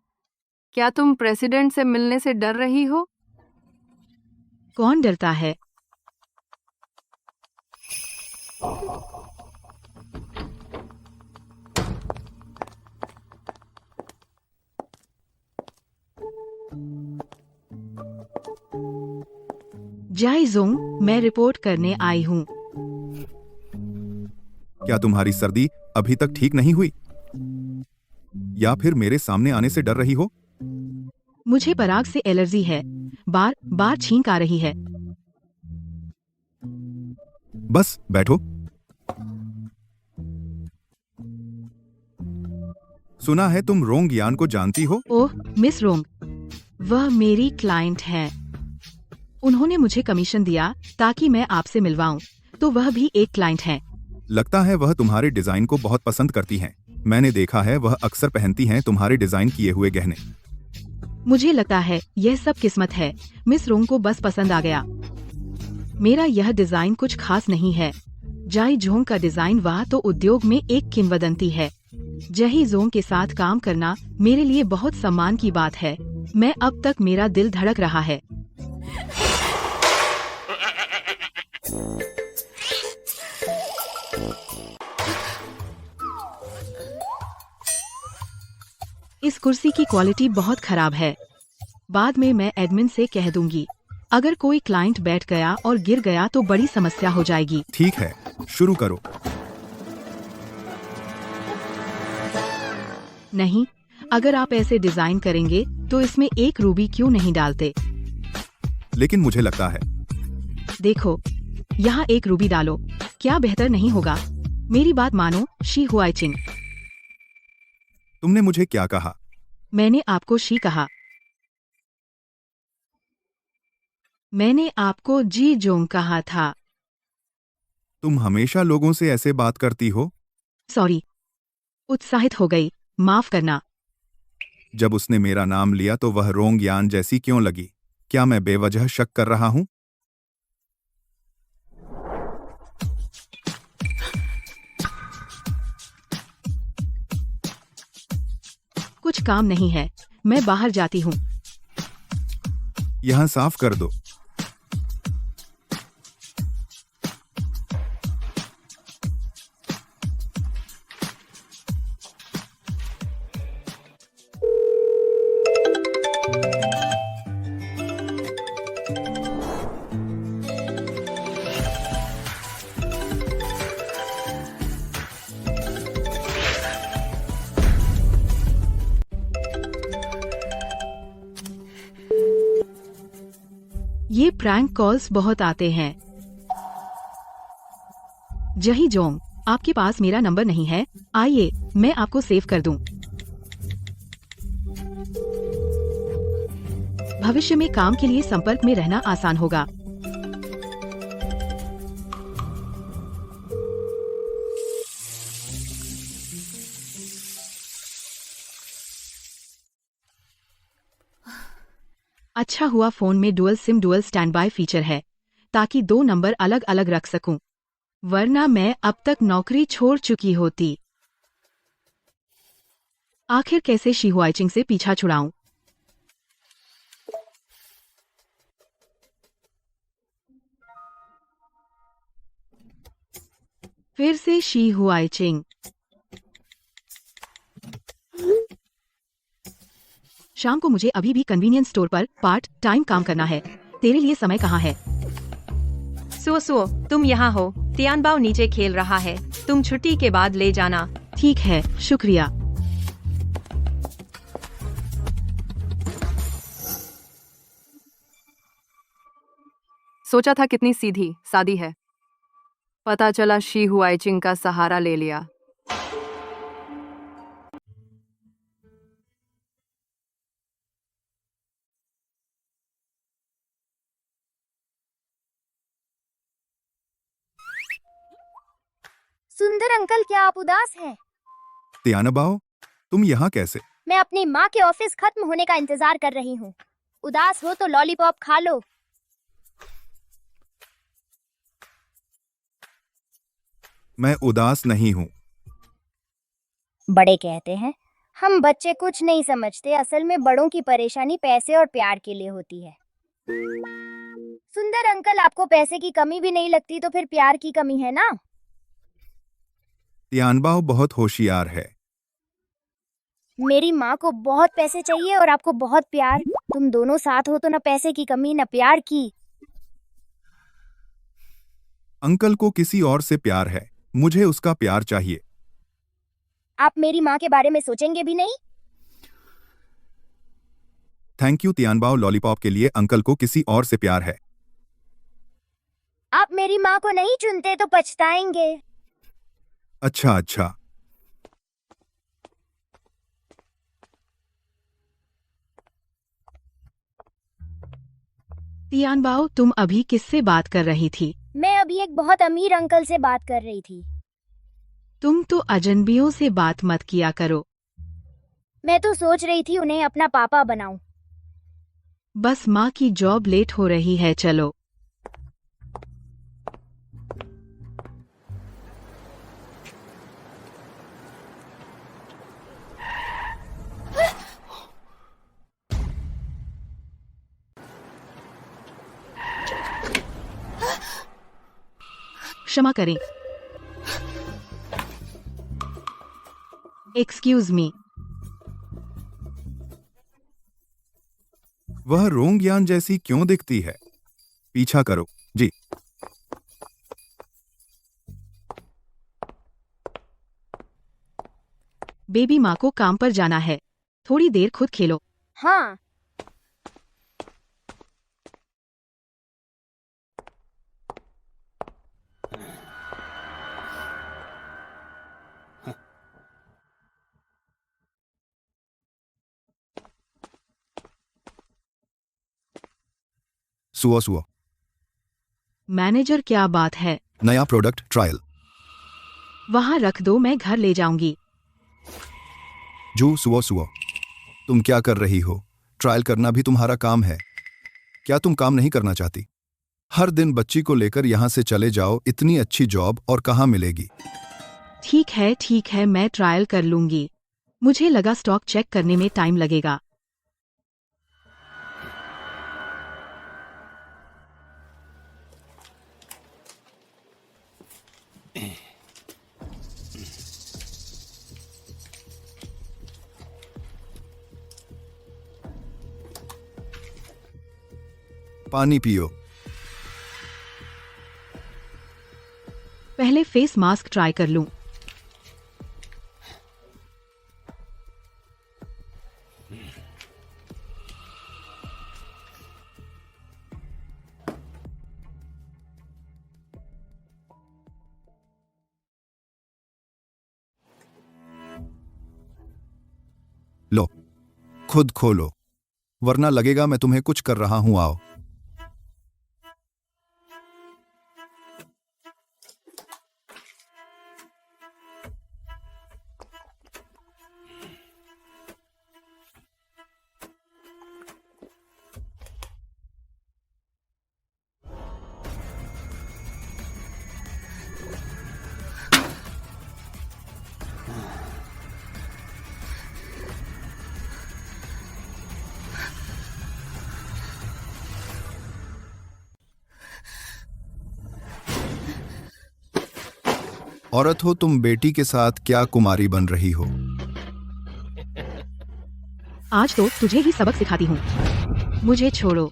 S9: क्या तुम प्रेसिडेंट से मिलने से डर रही हो?
S2: कौन डरता है? जाइजोंग, मैं रिपोर्ट करने आई हूँ।
S1: क्या तुम्हारी सर्दी अभी तक ठीक नहीं हुई, या फिर मेरे सामने आने से डर रही हो?
S2: मुझे पराग से एलर्जी है, बार बार छींक आ रही है।
S1: बस बैठो। सुना है तुम रोंग यान को जानती हो?
S2: ओह, मिस रोंग, वह मेरी क्लाइंट है। उन्होंने मुझे कमीशन दिया ताकि मैं आपसे मिलवाऊं, तो वह भी एक क्लाइंट है।
S1: लगता है वह तुम्हारे डिजाइन को बहुत पसंद करती हैं। मैंने देखा है वह अक्सर पहनती हैं तुम्हारे डिजाइन किए हुए गहने।
S2: मुझे लगता है यह सब किस्मत है। मिस रोंग को बस पसंद आ गया। मेरा यह डिजाइन कुछ खास नहीं है। जाई जोंग का डिजाइन वह तो उद्योग में एक किंवदंती है। जही जोंग के साथ काम करना मेरे लिए बहुत सम्मान की बात है। मैं अब तक मेरा दिल धड़क रहा है। इस कुर्सी की क्वालिटी बहुत खराब है। बाद में मैं एडमिन से कह दूंगी। अगर कोई क्लाइंट बैठ गया और गिर गया तो बड़ी समस्या हो जाएगी।
S1: ठीक है, शुरू करो।
S2: नहीं, अगर आप ऐसे डिजाइन करेंगे तो इसमें एक रूबी क्यों नहीं डालते?
S1: लेकिन मुझे लगता है।
S2: देखो, यहाँ एक रूबी डालो। क्या बेहतर नहीं होगा? मेरी बात मानो शी हुआइचिंग।
S1: तुमने मुझे क्या कहा?
S2: मैंने आपको शी कहा। मैंने आपको जी जोंग कहा था।
S1: तुम हमेशा लोगों से ऐसे बात करती हो?
S2: सॉरी, उत्साहित हो गई, माफ करना।
S1: जब उसने मेरा नाम लिया तो वह रोंग यान जैसी क्यों लगी? क्या मैं बेवजह शक कर रहा हूं?
S2: कुछ काम नहीं है, मैं बाहर जाती हूँ।
S1: यहां साफ कर दो।
S2: ये प्रैंक कॉल्स बहुत आते हैं। जही जोंग, आपके पास मेरा नंबर नहीं है? आइए, मैं आपको सेव कर दूं। भविष्य में काम के लिए संपर्क में रहना आसान होगा। अच्छा हुआ फोन में dual SIM dual stand by feature है, ताकि 2 नंबर अलग अलग रख सकूं। वरना मैं अब तक नौकरी छोड़ चुकी होती। आखिर कैसे शी हुआइचिंग से पीछा छुड़ाऊं? फिर से शी हुआइचिंग। शाम को मुझे अभी भी कन्वीनियंस स्टोर पर पार्ट टाइम काम करना है। तेरे लिए समय कहाँ है?
S4: सुओ, तुम यहाँ हो। तियानबाओ नीचे खेल रहा है। तुम छुट्टी के बाद ले जाना।
S2: ठीक है, शुक्रिया।
S9: सोचा था कितनी सीधी सादी है, पता चला शी हुआइचिंग का सहारा ले लिया।
S11: सुंदर अंकल, क्या आप उदास हैं?
S1: तियानबाओ, तुम यहाँ कैसे?
S11: मैं अपनी माँ के ऑफिस खत्म होने का इंतजार कर रही हूँ। उदास हो तो लॉलीपॉप खा लो।
S1: मैं उदास नहीं हूँ।
S11: बड़े कहते हैं हम बच्चे कुछ नहीं समझते, असल में बड़ों की परेशानी पैसे और प्यार के लिए होती है। सुंदर अंकल, आपको पैसे की कमी भी नहीं लगती तो फिर प्यार की कमी है ना?
S1: तियानबाओ बहुत होशियार है।
S11: मेरी माँ को बहुत पैसे चाहिए और आपको बहुत प्यार। तुम दोनों साथ हो तो न पैसे की कमी न प्यार की।
S1: अंकल को किसी और से प्यार है, मुझे उसका प्यार चाहिए।
S11: आप मेरी माँ के बारे में सोचेंगे भी नहीं?
S1: थैंक यू तियानबाओ, लॉलीपॉप के लिए अंकल को किसी और से प्यार है।
S11: आप मेरी माँ को नहीं चुनते तो पछताएंगे।
S1: अच्छा।
S2: तियानबाओ, तुम अभी किससे बात कर रही थी?
S11: मैं अभी एक बहुत अमीर अंकल से बात कर रही थी।
S2: तुम तो अजनबियों से बात मत किया करो।
S11: मैं तो सोच रही थी उन्हें अपना पापा बनाऊं।
S2: बस माँ की जॉब लेट हो रही है, चलो। क्षमा करें। Excuse me.
S1: वह रोंगयान जैसी क्यों दिखती है? पीछा करो जी।
S2: बेबी माँ को काम पर जाना है, थोड़ी देर खुद खेलो।
S11: हाँ।
S8: Suo suo.
S2: मैनेजर क्या बात है?
S8: नया प्रोडक्ट ट्रायल।
S2: वहाँ रख दो, मैं घर ले जाऊंगी।
S8: जू सुओ सुओ। तुम क्या कर रही हो? ट्रायल करना भी तुम्हारा काम है। क्या तुम काम नहीं करना चाहती? हर दिन बच्ची को लेकर यहाँ से चले जाओ, इतनी अच्छी जॉब और कहाँ मिलेगी?
S2: ठीक है, मैं ट्रायल कर लूंगी। मुझे लगा स्टॉक चेक करने में टाइम लगेगा।
S8: पानी पियो।
S2: पहले फेस मास्क ट्राई कर लूं।
S8: लो, खुद खोलो, वरना लगेगा मैं तुम्हें कुछ कर रहा हूं। आओ। औरत हो तुम, बेटी के साथ क्या कुमारी बन रही हो?
S2: आज तो तुझे ही सबक सिखाती हूँ। मुझे छोड़ो।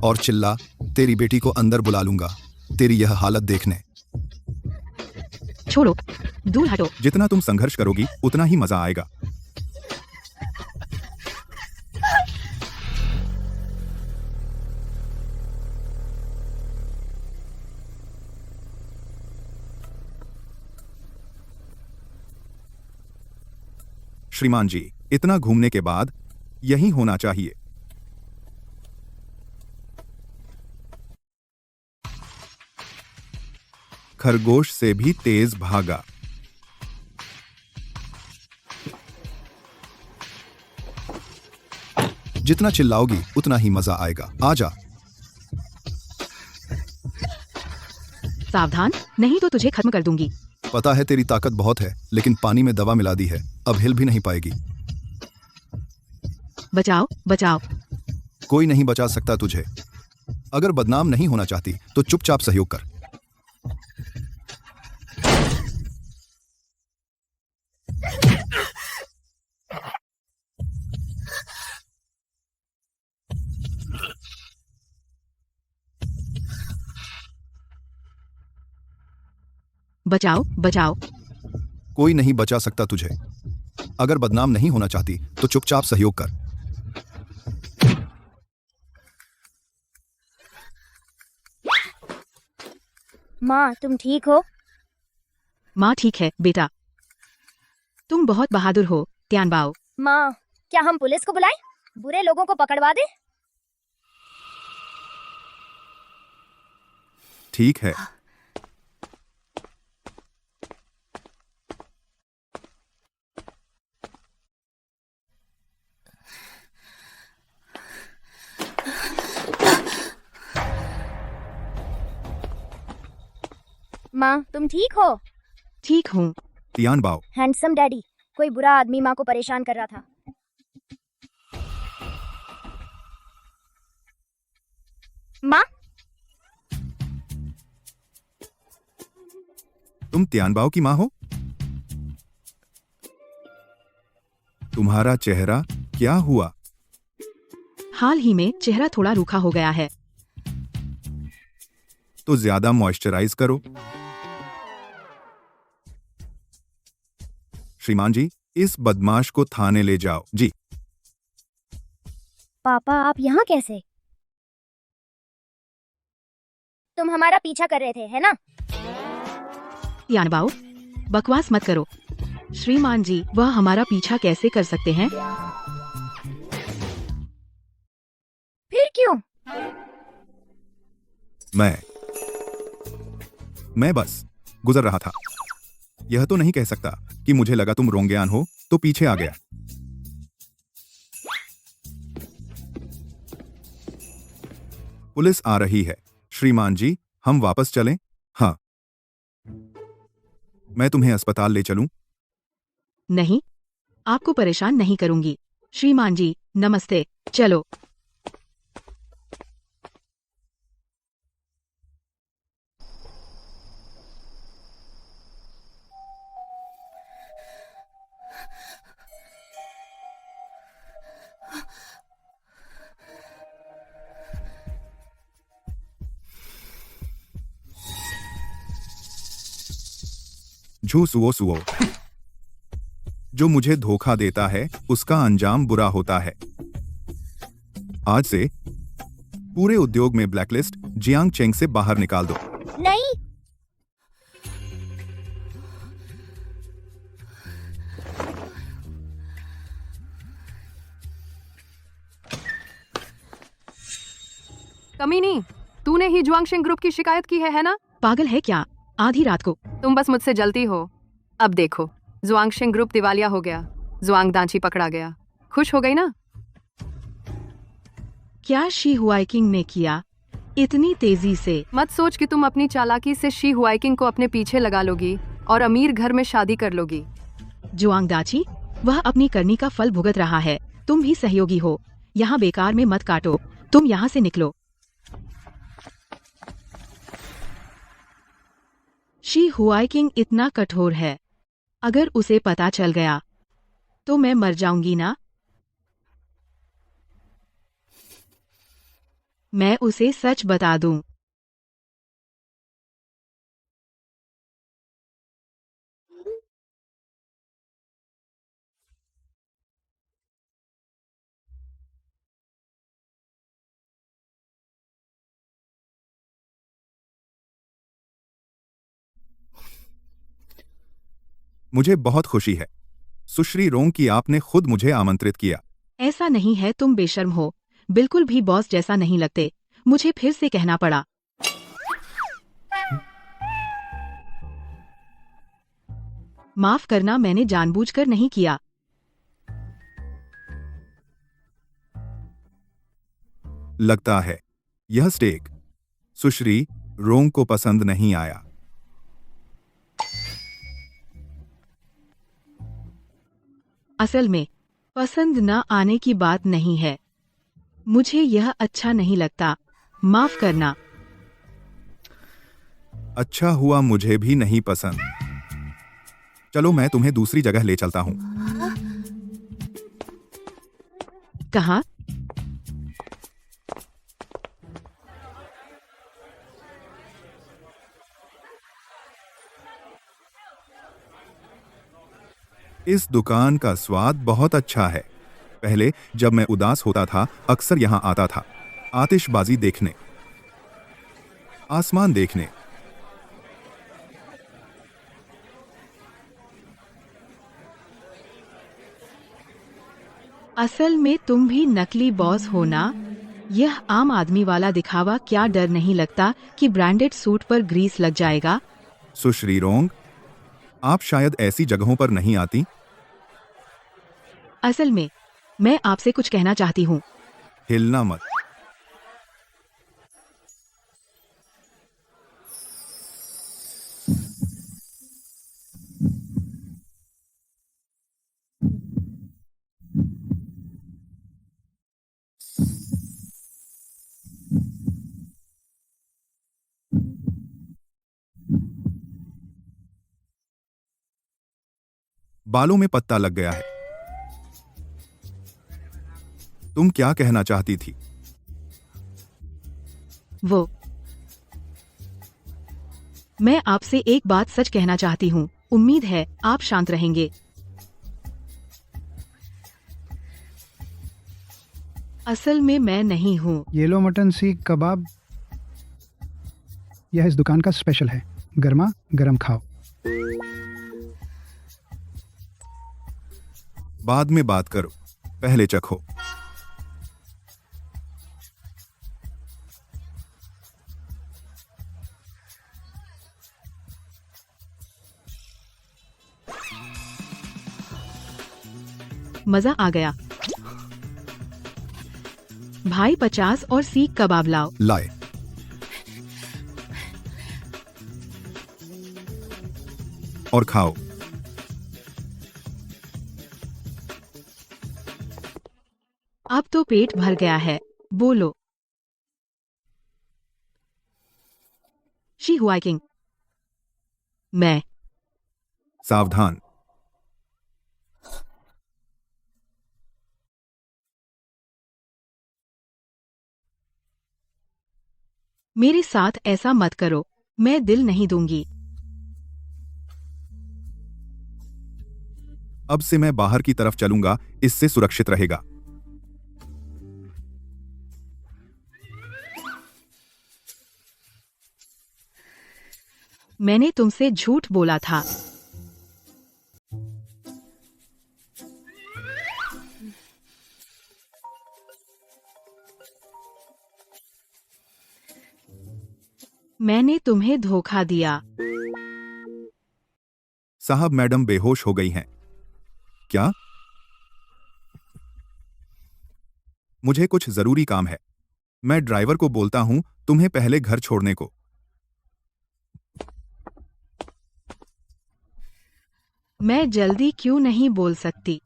S8: और चिल्ला, तेरी बेटी को अंदर बुला लूंगा तेरी यह हालत देखने।
S2: छोड़ो, दूर हटो।
S1: जितना तुम संघर्ष करोगी उतना ही मजा आएगा। श्रीमान जी, इतना घूमने के बाद यही होना चाहिए। खरगोश से भी तेज भागा।
S8: जितना चिल्लाओगी उतना ही मजा आएगा। आजा।
S2: सावधान, नहीं तो तुझे खत्म कर दूंगी।
S8: पता है तेरी ताकत बहुत है, लेकिन पानी में दवा मिला दी है, अब हिल भी नहीं पाएगी।
S2: बचाओ, बचाओ।
S8: कोई नहीं बचा सकता तुझे। अगर बदनाम नहीं होना चाहती तो चुपचाप सहयोग कर।
S2: बचाओ, बचाओ।
S8: कोई नहीं बचा सकता तुझे। अगर बदनाम नहीं होना चाहती तो चुपचाप सहयोग कर।
S11: माँ, तुम ठीक हो?
S2: माँ ठीक है बेटा। तुम बहुत बहादुर हो, त्यानबाओ।
S11: माँ, क्या हम पुलिस को बुलाएं? बुरे लोगों को पकड़वा दे?
S1: ठीक है।
S11: माँ, तुम ठीक हो?
S2: ठीक हूँ।
S1: तियानबाओ।
S11: हैंडसम डैडी, कोई बुरा आदमी माँ को परेशान कर रहा था। माँ,
S1: तुम त्यानबाओ की माँ हो? तुम्हारा चेहरा क्या हुआ?
S2: हाल ही में चेहरा थोड़ा रूखा हो गया है।
S1: तो ज्यादा मॉइस्चराइज करो। श्रीमान जी, इस बदमाश को थाने ले जाओ। जी।
S11: पापा आप यहाँ कैसे? तुम हमारा पीछा कर रहे थे है ना?
S2: त्यानबाओ, बकवास मत करो। श्रीमान जी, वह हमारा पीछा कैसे कर सकते हैं?
S11: फिर क्यों?
S1: मैं बस गुजर रहा था। यह तो नहीं कह सकता कि मुझे लगा तुम रोंगयान हो तो पीछे आ गया। पुलिस आ रही है। श्रीमान जी, हम वापस चलें? हाँ। मैं तुम्हें अस्पताल ले चलूं?
S2: नहीं, आपको परेशान नहीं करूंगी। श्रीमान जी, नमस्ते। चलो।
S1: झू सुओ सुओ। जो मुझे धोखा देता है उसका अंजाम बुरा होता है। आज से पूरे उद्योग में ब्लैकलिस्ट जियांग चेंग से बाहर निकाल दो।
S11: नहीं।
S9: कमीनी, तूने ही जुआंगशेंग ग्रुप की शिकायत की है ना?
S2: पागल है क्या? आधी रात को।
S9: तुम बस मुझसे जलती हो। अब देखो, जुआंगशेंग ग्रुप दिवालिया हो गया, जुआंग दांची पकड़ा गया। खुश हो गई ना?
S2: क्या शी हुआइकिंग ने किया इतनी तेजी से?
S9: मत सोच कि तुम अपनी चालाकी से शी हुआइकिंग को अपने पीछे लगा लोगी और अमीर घर में शादी कर लोगी।
S2: जुआंग दाची, वह अपनी करनी का फल भुगत रहा है। तुम भी सहयोगी हो। यहाँ बेकार में मत काटो। तुम यहाँ से निकलो। शी हुआइकिंग इतना कठोर है। अगर उसे पता चल गया तो मैं मर जाऊंगी ना। मैं उसे सच बता दूं।
S1: मुझे बहुत खुशी है सुश्री रोंग कि आपने खुद मुझे आमंत्रित किया।
S2: ऐसा नहीं है, तुम बेशर्म हो। बिल्कुल भी बॉस जैसा नहीं लगते। मुझे फिर से कहना पड़ा। माफ करना, मैंने जानबूझकर नहीं किया।
S1: लगता है यह स्टेक सुश्री रोंग को पसंद नहीं आया।
S2: असल में पसंद न आने की बात नहीं है। मुझे यह अच्छा नहीं लगता। माफ करना।
S1: अच्छा हुआ मुझे भी नहीं पसंद। चलो मैं तुम्हें दूसरी जगह ले चलता हूँ।
S2: कहाँ?
S1: इस दुकान का स्वाद बहुत अच्छा है। पहले जब मैं उदास होता था अक्सर यहाँ आता था, आतिशबाजी देखने, आसमान देखने।
S2: असल में तुम भी नकली बॉस हो ना? यह आम आदमी वाला दिखावा, क्या डर नहीं लगता कि ब्रांडेड सूट पर ग्रीस लग जाएगा?
S1: सुश्री रोंग, आप शायद ऐसी जगहों पर नहीं आती।
S2: असल में मैं आपसे कुछ कहना चाहती हूँ।
S1: हिलना मत। बालों में पत्ता लग गया है। तुम क्या कहना चाहती थी?
S2: वो मैं आपसे एक बात सच कहना चाहती हूँ। उम्मीद है आप शांत रहेंगे। असल में मैं नहीं हूँ।
S3: ये लो मटन सीख कबाब, यह इस दुकान का स्पेशल है। गर्मा गर्म खाओ।
S1: बाद में बात करो, पहले चखो।
S2: मजा आ गया। भाई 50 और सीख कबाब लाओ।
S8: लाए।
S1: और खाओ।
S2: अब तो पेट भर गया है। बोलो। शी हुआ किंग। मैं
S1: सावधान।
S2: मेरे साथ ऐसा मत करो, मैं दिल नहीं दूंगी।
S1: अब से मैं बाहर की तरफ चलूंगा, इससे सुरक्षित रहेगा।
S2: मैंने तुमसे झूठ बोला था। मैंने तुम्हें धोखा दिया।
S1: साहब, मैडम बेहोश हो गई हैं। क्या? मुझे कुछ जरूरी काम है। मैं ड्राइवर को बोलता हूं तुम्हें पहले घर छोड़ने को।
S2: मैं जल्दी क्यों नहीं बोल सकती?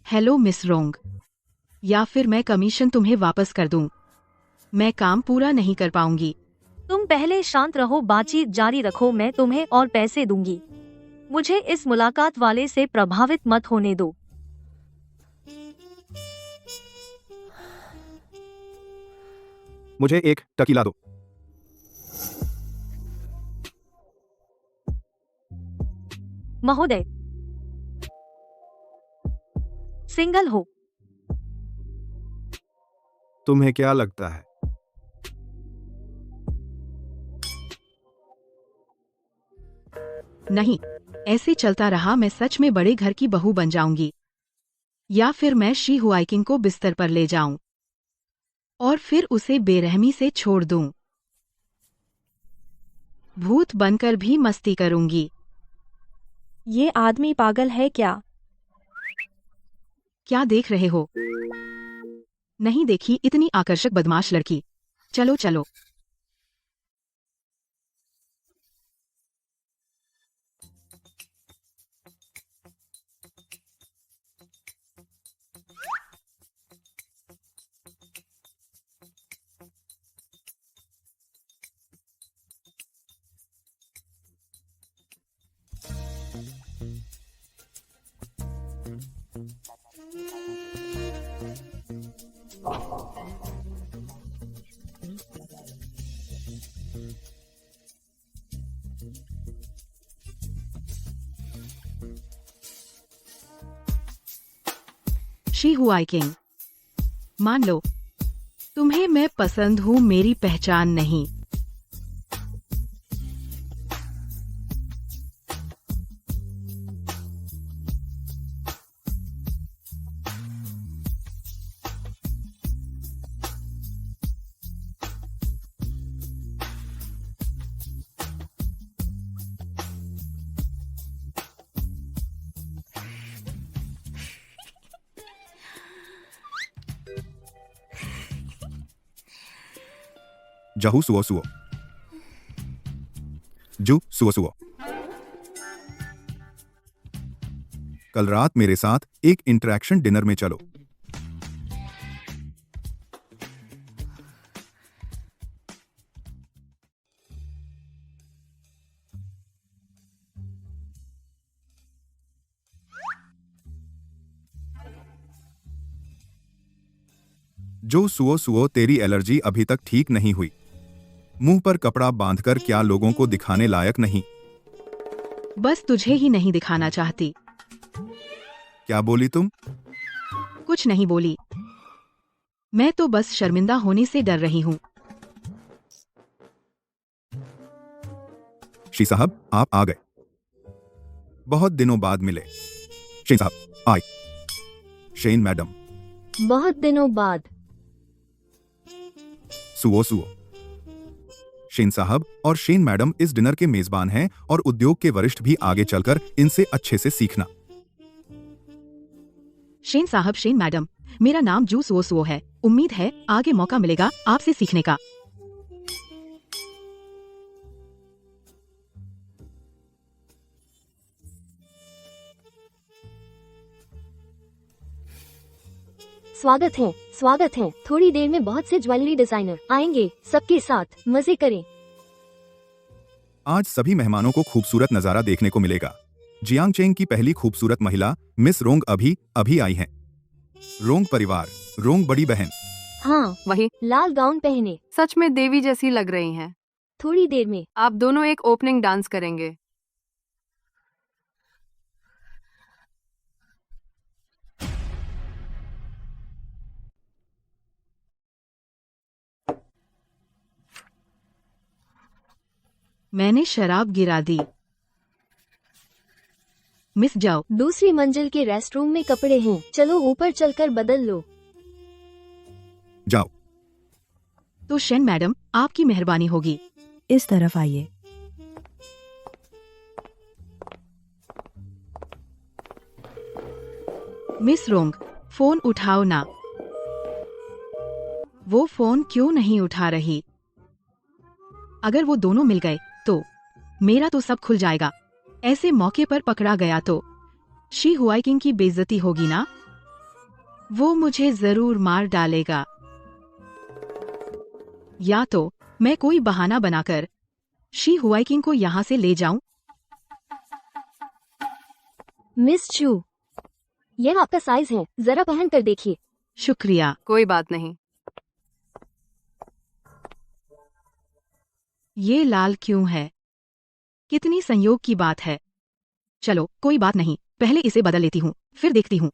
S2: हेलो मिस रोंग, या फिर मैं कमीशन तुम्हें वापस कर दूं। मैं काम पूरा नहीं कर पाऊंगी।
S7: तुम पहले शांत रहो, बातचीत जारी रखो, मैं तुम्हें और पैसे दूंगी। मुझे इस मुलाकात वाले से प्रभावित मत होने दो।
S6: मुझे एक टकीला दो।
S7: महोदय, सिंगल हो?
S6: तुम्हें क्या लगता है?
S2: नहीं, ऐसे चलता रहा मैं सच में बड़े घर की बहू बन जाऊंगी। या फिर मैं शी हुआइकिंग को बिस्तर पर ले जाऊं और फिर उसे बेरहमी से छोड़ दूं। भूत बनकर भी मस्ती करूंगी।
S13: ये आदमी पागल है क्या?
S2: क्या देख रहे हो? नहीं देखी इतनी आकर्षक बदमाश लड़की। चलो चलो। शी हुआइकिंग, मान लो तुम्हें मैं पसंद हूं, मेरी पहचान नहीं।
S1: जहू सुओ सुओ। जू सुओ सुओ। कल रात मेरे साथ एक इंटरेक्शन डिनर में चलो। जो सुओ सुओ, तेरी एलर्जी अभी तक ठीक नहीं हुई। मुंह पर कपड़ा बांधकर क्या लोगों को दिखाने लायक नहीं?
S2: बस तुझे ही नहीं दिखाना चाहती।
S1: क्या बोली तुम?
S2: कुछ नहीं बोली। मैं तो बस शर्मिंदा होने से डर रही हूँ।
S1: शी साहब, आप आ गए। बहुत दिनों बाद मिले। शेन साहब आए। Shane madam.
S7: बहुत दिनों बाद।
S1: Suo suo. शेन साहब और शेन मैडम इस डिनर के मेजबान हैं और उद्योग के वरिष्ठ भी आगे चलकर इनसे अच्छे से सीखना।
S2: शेन साहब, शेन मैडम, मेरा नाम जू सुओ सुओ है। उम्मीद है आगे मौका मिलेगा आपसे सीखने का।
S7: स्वागत है। थोड़ी देर में बहुत से ज्वेलरी डिजाइनर आएंगे, सबके साथ मजे करें।
S1: आज सभी मेहमानों को खूबसूरत नजारा देखने को मिलेगा। जियांग चेंग की पहली खूबसूरत महिला मिस रोंग अभी आई हैं। रोंग परिवार, रोंग बड़ी बहन।
S7: हाँ,
S9: वही
S7: लाल गाउन पहने
S9: सच में देवी जैसी लग रही हैं।
S7: थोड़ी देर में
S9: आप दोनों एक ओपनिंग डांस करेंगे।
S2: मैंने शराब गिरा दी। मिस जाओ।
S7: दूसरी मंजिल के रेस्टरूम में कपड़े हैं, चलो ऊपर चलकर बदल लो।
S1: जाओ।
S2: तो शेन मैडम, आपकी मेहरबानी होगी।
S10: इस तरफ आइए।
S2: मिस रोंग, फोन उठाओ ना। वो फोन क्यों नहीं उठा रही? अगर वो दोनों मिल गए तो मेरा तो सब खुल जाएगा। ऐसे मौके पर पकड़ा गया तो शी हुआई किंग की बेइज्जती होगी ना। वो मुझे जरूर मार डालेगा। या तो मैं कोई बहाना बनाकर शी हुआई किंग को यहाँ से ले जाऊं।
S7: मिस चू, यह आपका साइज है, जरा पहन कर देखिए।
S2: शुक्रिया।
S9: कोई बात नहीं।
S2: ये लाल क्यों है? कितनी संयोग की बात है। चलो कोई बात नहीं, पहले इसे बदल लेती हूँ, फिर देखती हूँ।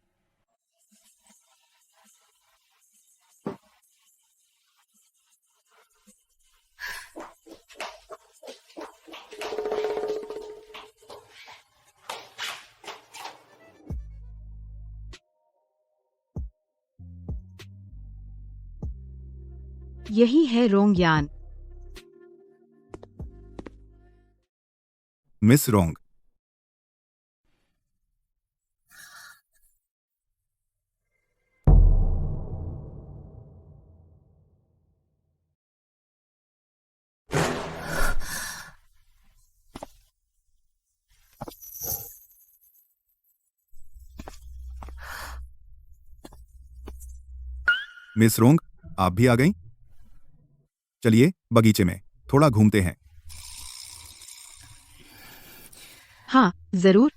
S2: यही है रोंगयान।
S1: मिस रोंग। मिस रोंग, आप भी आ गईं? चलिए बगीचे में थोड़ा घूमते हैं।
S2: हाँ जरूर।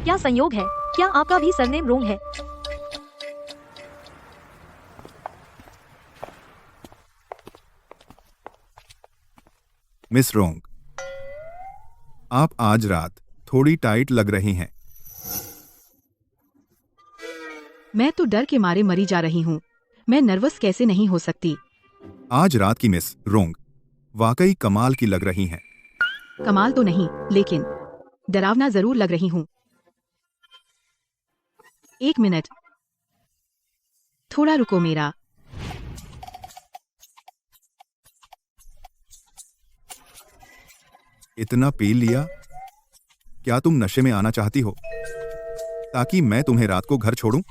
S7: क्या संयोग है, क्या आपका भी सरनेम रोंग है?
S1: मिस रोंग, आप आज रात थोड़ी टाइट लग रही हैं।
S2: मैं तो डर के मारे मरी जा रही हूँ। मैं नर्वस कैसे नहीं हो सकती।
S1: आज रात की मिस रोंग वाकई कमाल की लग रही हैं।
S2: कमाल तो नहीं, लेकिन डरावना जरूर लग रही हूँ। एक मिनट, थोड़ा रुको मेरा।
S1: इतना पी लिया? क्या तुम नशे में आना चाहती हो ताकि मैं तुम्हें रात को घर छोड़ूं?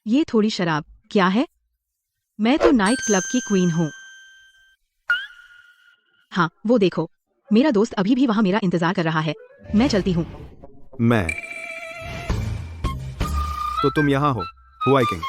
S2: ये थोड़ी शराब क्या है? मैं तो नाइट क्लब की क्वीन हूँ। हाँ, वो देखो, मेरा दोस्त अभी भी वहाँ मेरा इंतजार कर रहा है। मैं चलती हूँ।
S6: मैं तो तुम यहाँ हो, हुआई किंग।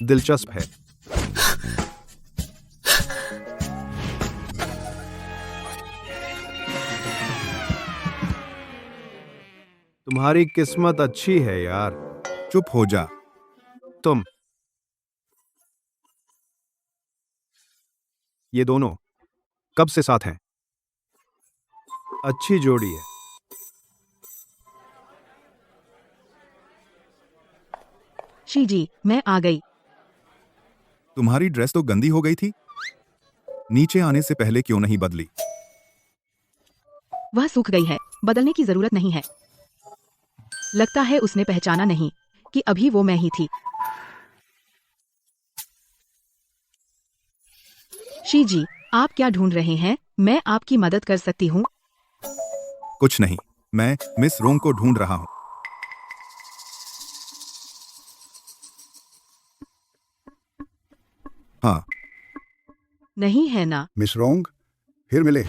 S6: दिलचस्प है। तुम्हारी किस्मत अच्छी है यार।
S1: चुप हो जा।
S6: तुम ये दोनों कब से साथ हैं? अच्छी जोड़ी है।
S2: शी जी, मैं आ गई।
S1: तुम्हारी ड्रेस तो गंदी हो गई थी। नीचे आने से पहले क्यों नहीं बदली?
S2: वह सूख गई है, बदलने की जरूरत नहीं है। लगता है उसने पहचाना नहीं कि अभी वो मैं ही थी। शी जी, आप क्या ढूंढ रहे हैं? मैं आपकी मदद कर सकती हूँ।
S1: कुछ नहीं, मैं मिस रोंग को ढूंढ रहा हूँ। हाँ।
S2: नहीं है ना?
S8: मिस रोंग, फिर मिले।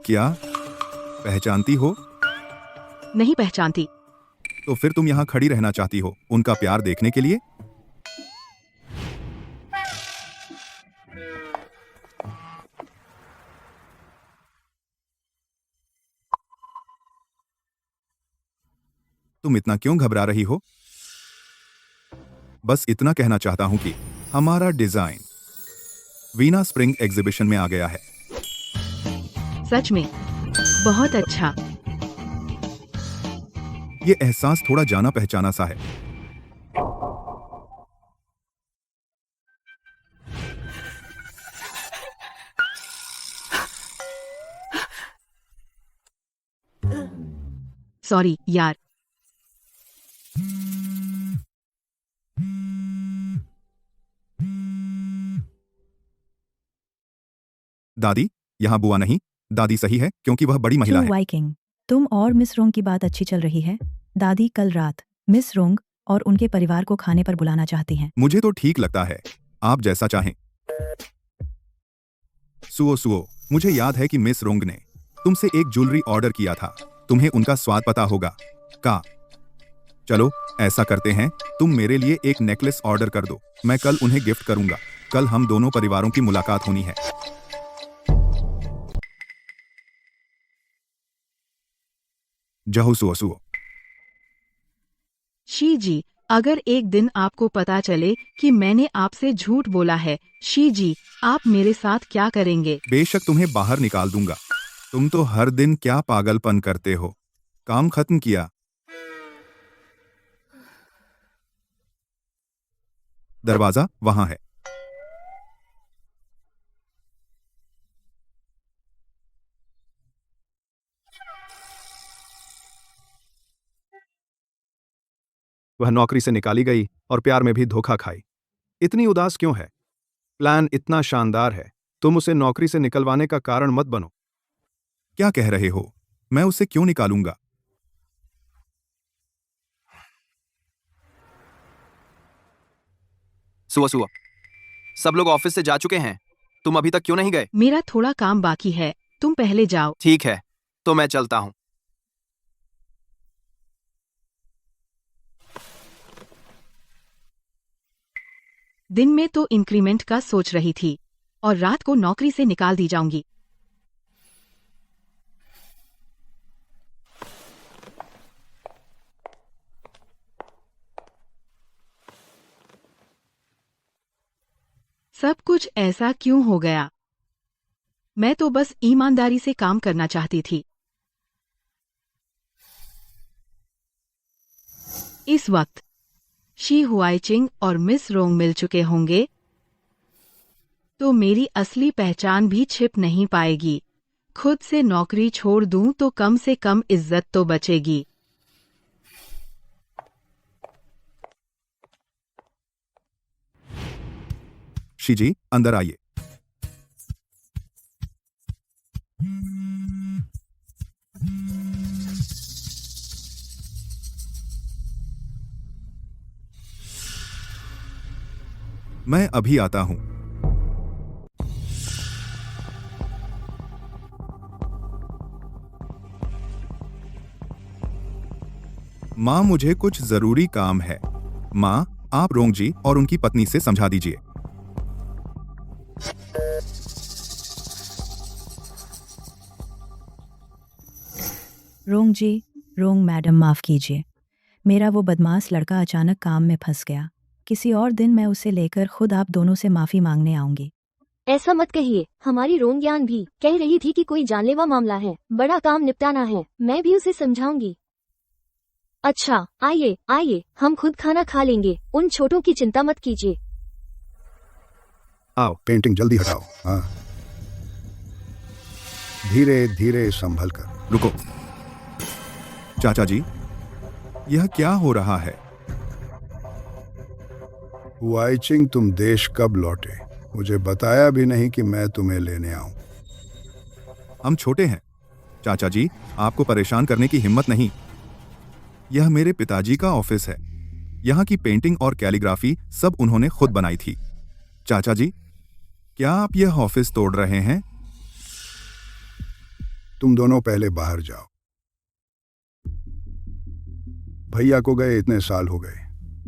S1: क्या पहचानती हो?
S2: नहीं पहचानती।
S1: तो फिर तुम यहाँ खड़ी रहना चाहती हो उनका प्यार देखने के लिए? तुम इतना क्यों घबरा रही हो? बस इतना कहना चाहता हूं कि हमारा डिजाइन वीना स्प्रिंग एग्जीबिशन में आ गया है।
S2: सच में? बहुत अच्छा।
S1: ये एहसास थोड़ा जाना पहचाना सा है।
S2: सॉरी यार।
S1: दादी, यहाँ बुआ नहीं, दादी सही है क्योंकि वह बड़ी महिला
S10: जो
S1: है।
S10: वाई किंग, तुम और मिस रोंग की बात अच्छी चल रही है। दादी कल रात मिस रोंग और उनके परिवार को खाने पर बुलाना चाहती हैं।
S1: मुझे तो ठीक लगता है, आप जैसा चाहें। सुओ सुओ, मुझे याद है कि मिस रोंग ने तुमसे एक ज्वेलरी ऑर्डर किया था। तुम्हें उनका स्वाद पता होगा का? चलो ऐसा करते हैं, तुम मेरे लिए एक नेकलेस ऑर्डर कर दो, मैं कल उन्हें गिफ्ट करूंगा। कल हम दोनों परिवारों की मुलाकात होनी है। जहू सुओ सुओ।
S2: शी जी, अगर एक दिन आपको पता चले कि मैंने आपसे झूठ बोला है, शी जी, आप मेरे साथ क्या करेंगे?
S1: बेशक तुम्हें बाहर निकाल दूंगा। तुम तो हर दिन क्या पागलपन करते हो। काम खत्म किया। दरवाजा वहां है।
S6: वह नौकरी से निकाली गई और प्यार में भी धोखा खाई। इतनी उदास क्यों है? प्लान इतना शानदार है, तुम उसे नौकरी से निकलवाने का कारण मत बनो।
S1: क्या कह रहे हो? मैं उसे क्यों निकालूंगा?
S14: सुबह सुबह सब लोग ऑफिस से जा चुके हैं, तुम अभी तक क्यों नहीं गए?
S2: मेरा थोड़ा काम बाकी है, तुम पहले जाओ।
S14: ठीक है, तो मैं चलता हूं।
S2: दिन में तो इंक्रीमेंट का सोच रही थी और रात को नौकरी से निकाल दी जाऊंगी। सब कुछ ऐसा क्यों हो गया? मैं तो बस ईमानदारी से काम करना चाहती थी। इस वक्त शी हुआईचिंग और मिस रोंग मिल चुके होंगे, तो मेरी असली पहचान भी छिप नहीं पाएगी। खुद से नौकरी छोड़ दूं तो कम से कम इज्जत तो बचेगी।
S1: शी जी, अंदर आइए। मैं अभी आता हूं। मां, मुझे कुछ जरूरी काम है। मां, आप रोंग जी और उनकी पत्नी से समझा दीजिए।
S10: रोंग जी, रोंग मैडम, माफ़ कीजिए। मेरा वो बदमाश लड़का अचानक काम में फंस गया। किसी और दिन मैं उसे लेकर खुद आप दोनों से माफ़ी मांगने आऊंगी।
S15: ऐसा मत कहिए, हमारी रोंगयान भी कह रही थी कि कोई जानलेवा मामला है, बड़ा काम निपटाना है। मैं भी उसे समझाऊंगी। अच्छा, आइए आइए, हम खुद खाना खा लेंगे, उन छोटों की चिंता मत कीजिए।
S8: आओ, पेंटिंग जल्दी हटाओ। हाँ, धीरे धीरे संभल कर।
S1: रुको। चाचा जी, यह क्या हो रहा है?
S8: वाइचिंग, तुम देश कब लौटे? मुझे बताया भी नहीं कि मैं तुम्हें लेने आऊं।
S1: हम छोटे हैं चाचा जी, आपको परेशान करने की हिम्मत नहीं। यह मेरे पिताजी का ऑफिस है। यहाँ की पेंटिंग और कैलीग्राफी सब उन्होंने खुद बनाई थी। चाचा जी, क्या आप यह ऑफिस तोड़ रहे हैं?
S8: तुम दोनों पहले बाहर जाओ। भैया को गए इतने साल हो गए,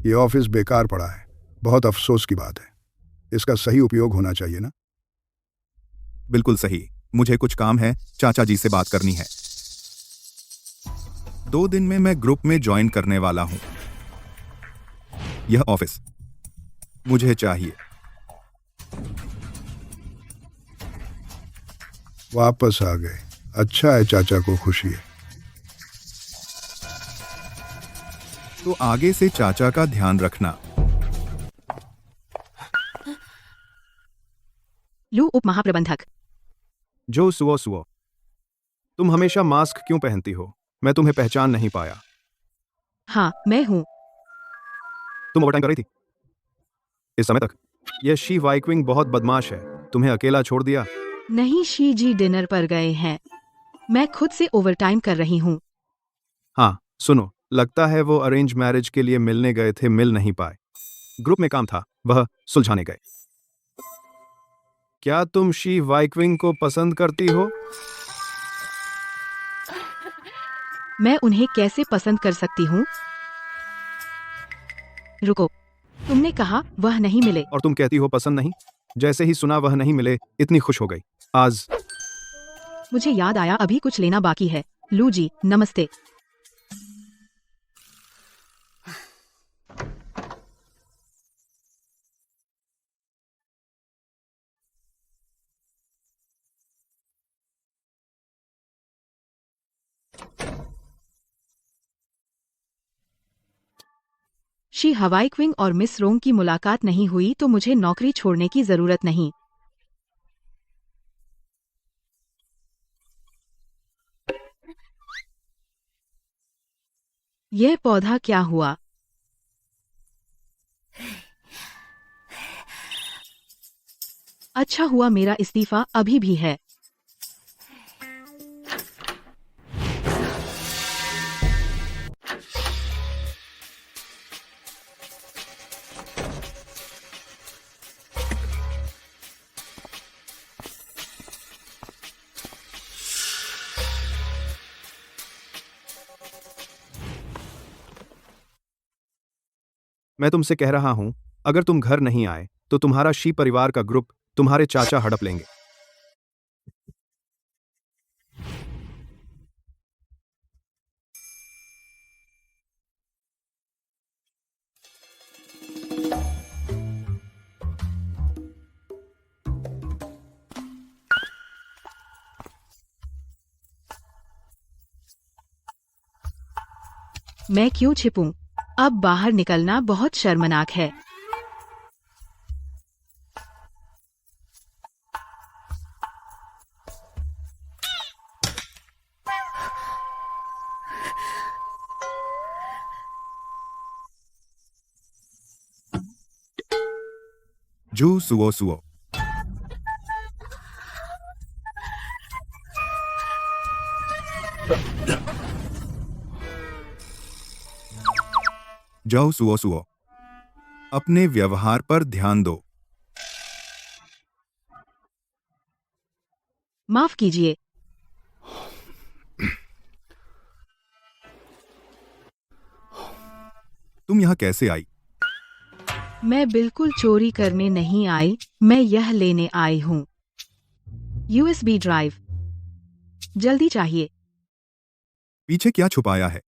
S8: ये ऑफिस बेकार पड़ा है। बहुत अफसोस की बात है। इसका सही उपयोग होना चाहिए ना?
S1: बिल्कुल सही। मुझे कुछ काम है, चाचा जी से बात करनी है। 2 दिन में मैं ग्रुप में ज्वाइन करने वाला हूं। यह ऑफिस मुझे चाहिए।
S8: वापस आ गए, अच्छा है, चाचा को खुशी है।
S1: तो आगे से चाचा का ध्यान रखना।
S2: लू, उप महाप्रबंधक।
S6: जो सुओ सुओ, तुम हमेशा मास्क क्यों पहनती हो? मैं तुम्हें पहचान नहीं पाया।
S2: हाँ, मैं हूँ।
S6: तुम ओवरटाइम कर रही थी इस समय तक? यह शी वाइक्विंग बहुत बदमाश है, तुम्हें अकेला छोड़ दिया।
S2: नहीं, शी जी डिनर पर गए हैं। मैं खुद से ओवरटाइम कर रही हूँ।
S6: हाँ, सुनो, लगता है वो अरेंज मैरिज के लिए मिलने गए थे, मिल नहीं पाए। ग्रुप में काम था, वह सुलझाने गए। क्या तुम शी वाइक्विंग को पसंद करती हो?
S2: मैं उन्हें कैसे पसंद कर सकती हूँ? रुको, तुमने कहा वह नहीं मिले।
S6: और तुम कहती हो पसंद नहीं? जैसे ही सुना वह नहीं मिले, इतनी खुश हो गई। आज
S2: मुझे याद आया, अभी कुछ लेना बाकी है। लू जी, नमस्ते। शी हवाई क्विंग और मिस रोंग की मुलाकात नहीं हुई तो मुझे नौकरी छोड़ने की जरूरत नहीं। यह पौधा क्या हुआ? अच्छा हुआ मेरा इस्तीफा अभी भी है।
S6: मैं तुमसे कह रहा हूं, अगर तुम घर नहीं आए तो तुम्हारा शी परिवार का ग्रुप तुम्हारे चाचा हड़प लेंगे।
S2: मैं क्यों छिपूं? अब बाहर निकलना बहुत शर्मनाक है।
S1: जू सुओ सुओ। जाओ सुओ सुओ। अपने व्यवहार पर ध्यान दो।
S2: माफ कीजिए।
S1: तुम यहां कैसे आई?
S2: मैं बिल्कुल चोरी करने नहीं आई, मैं यह लेने आई हूँ। USB drive. जल्दी चाहिए।
S1: पीछे क्या छुपाया है?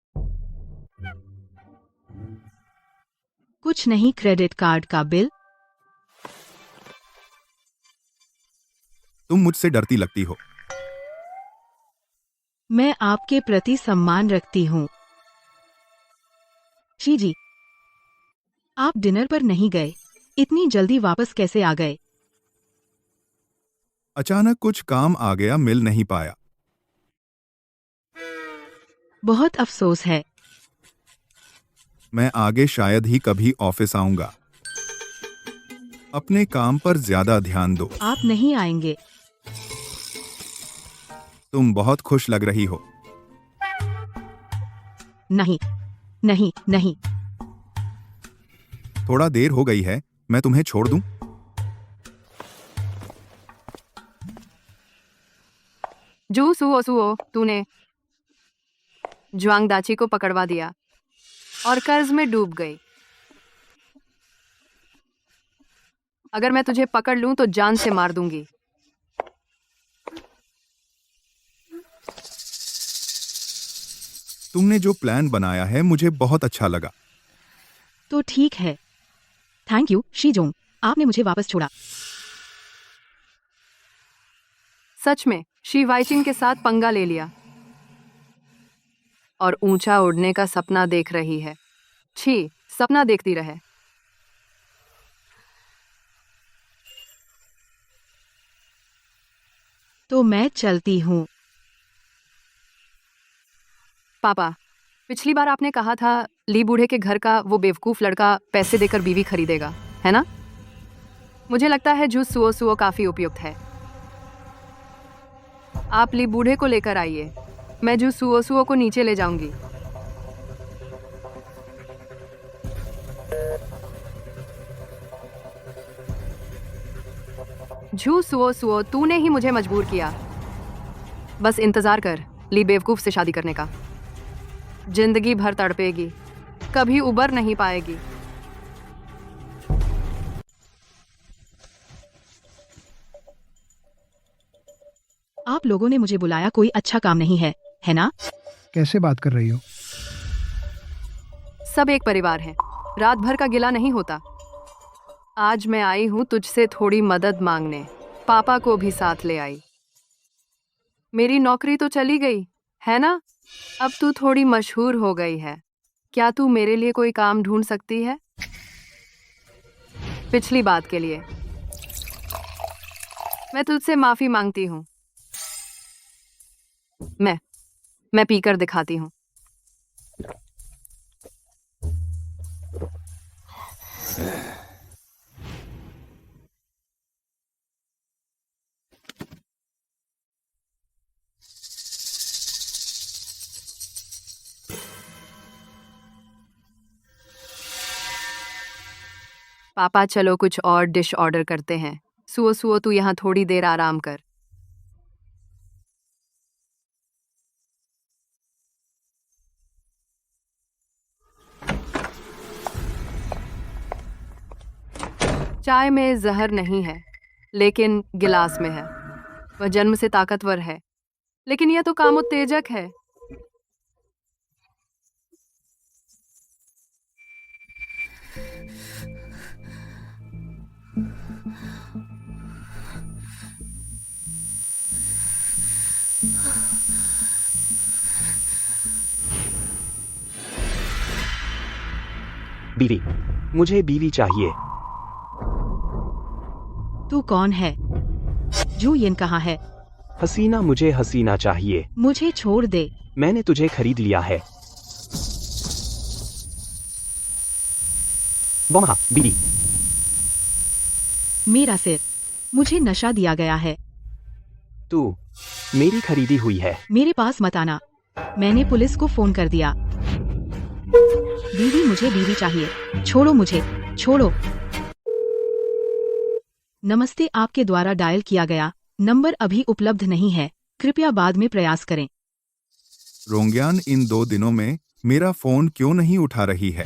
S2: कुछ नहीं, क्रेडिट कार्ड का बिल।
S1: तुम मुझसे डरती लगती हो।
S2: मैं आपके प्रति सम्मान रखती हूँ। जी, आप डिनर पर नहीं गए, इतनी जल्दी वापस कैसे आ गए?
S1: अचानक कुछ काम आ गया, मिल नहीं पाया।
S2: बहुत अफसोस है।
S1: मैं आगे शायद ही कभी ऑफिस आऊंगा। अपने काम पर ज्यादा ध्यान दो।
S2: आप नहीं आएंगे।
S1: तुम बहुत खुश लग रही हो।
S2: नहीं नहीं नहीं।
S1: थोड़ा देर हो गई है, मैं तुम्हें छोड़ दूं?
S9: जू सुओ सुओ, तूने जुआंग दाची को पकड़वा दिया और कर्ज में डूब गई। अगर मैं तुझे पकड़ लूं तो जान से मार दूंगी।
S1: तुमने जो प्लान बनाया है मुझे बहुत अच्छा लगा।
S2: तो ठीक है। थैंक यू शीजोंग, आपने मुझे वापस छोड़ा।
S9: सच में शी वाइचिंग के साथ पंगा ले लिया और ऊंचा उड़ने का सपना देख रही है। छी, सपना देखती रहे।
S2: तो मैं चलती हूँ।
S9: पापा, पिछली बार आपने कहा था ली बूढ़े के घर का वो बेवकूफ लड़का पैसे देकर बीवी खरीदेगा, है ना? मुझे लगता है जू सुओ सुओ काफी उपयुक्त है। आप ली बूढ़े को लेकर आइए, मैं जू सुओ सुओ को नीचे ले जाऊंगी। जू सुओ सुओ, तूने ही मुझे मजबूर किया। बस इंतजार कर ली बेवकूफ से शादी करने का। जिंदगी भर तड़पेगी, कभी उबर नहीं पाएगी।
S2: आप लोगों ने मुझे बुलाया, कोई अच्छा काम नहीं है ना?
S3: कैसे बात कर रही हो?
S9: सब एक परिवार है, रात भर का गिला नहीं होता। आज मैं आई हूं तुझसे थोड़ी मदद मांगने। पापा को भी साथ ले आई। मेरी नौकरी तो चली गई है ना, अब तू थोड़ी मशहूर हो गई है। क्या तू मेरे लिए कोई काम ढूंढ सकती है? पिछली बात के लिए मैं तुझसे माफी मांगती हूँ। मैं पीकर दिखाती हूँ। पापा, चलो कुछ और डिश ऑर्डर करते हैं। सुओ सुओ, तू यहाँ थोड़ी देर आराम कर। चाय में जहर नहीं है, लेकिन गिलास में है। वह जन्म से ताकतवर है, लेकिन यह तो काम उत्तेजक है।
S16: बीवी, मुझे बीवी चाहिए।
S2: तू कौन है? जू यिन कहाँ है?
S16: हसीना, मुझे हसीना चाहिए।
S2: मुझे छोड़ दे।
S16: मैंने तुझे खरीद लिया है। वहाँ बीवी।
S2: मेरा सिर, मुझे नशा दिया गया है।
S16: तू मेरी खरीदी हुई है।
S2: मेरे पास मत आना। मैंने पुलिस को फोन कर दिया। मुझे बीवी चाहिए। छोड़ो मुझे, छोड़ो। नमस्ते, आपके द्वारा डायल किया गया नंबर अभी उपलब्ध नहीं है, कृपया बाद में प्रयास करें।
S1: रोंग्यान, इन 2 दिनों में मेरा फोन क्यों नहीं उठा रही है?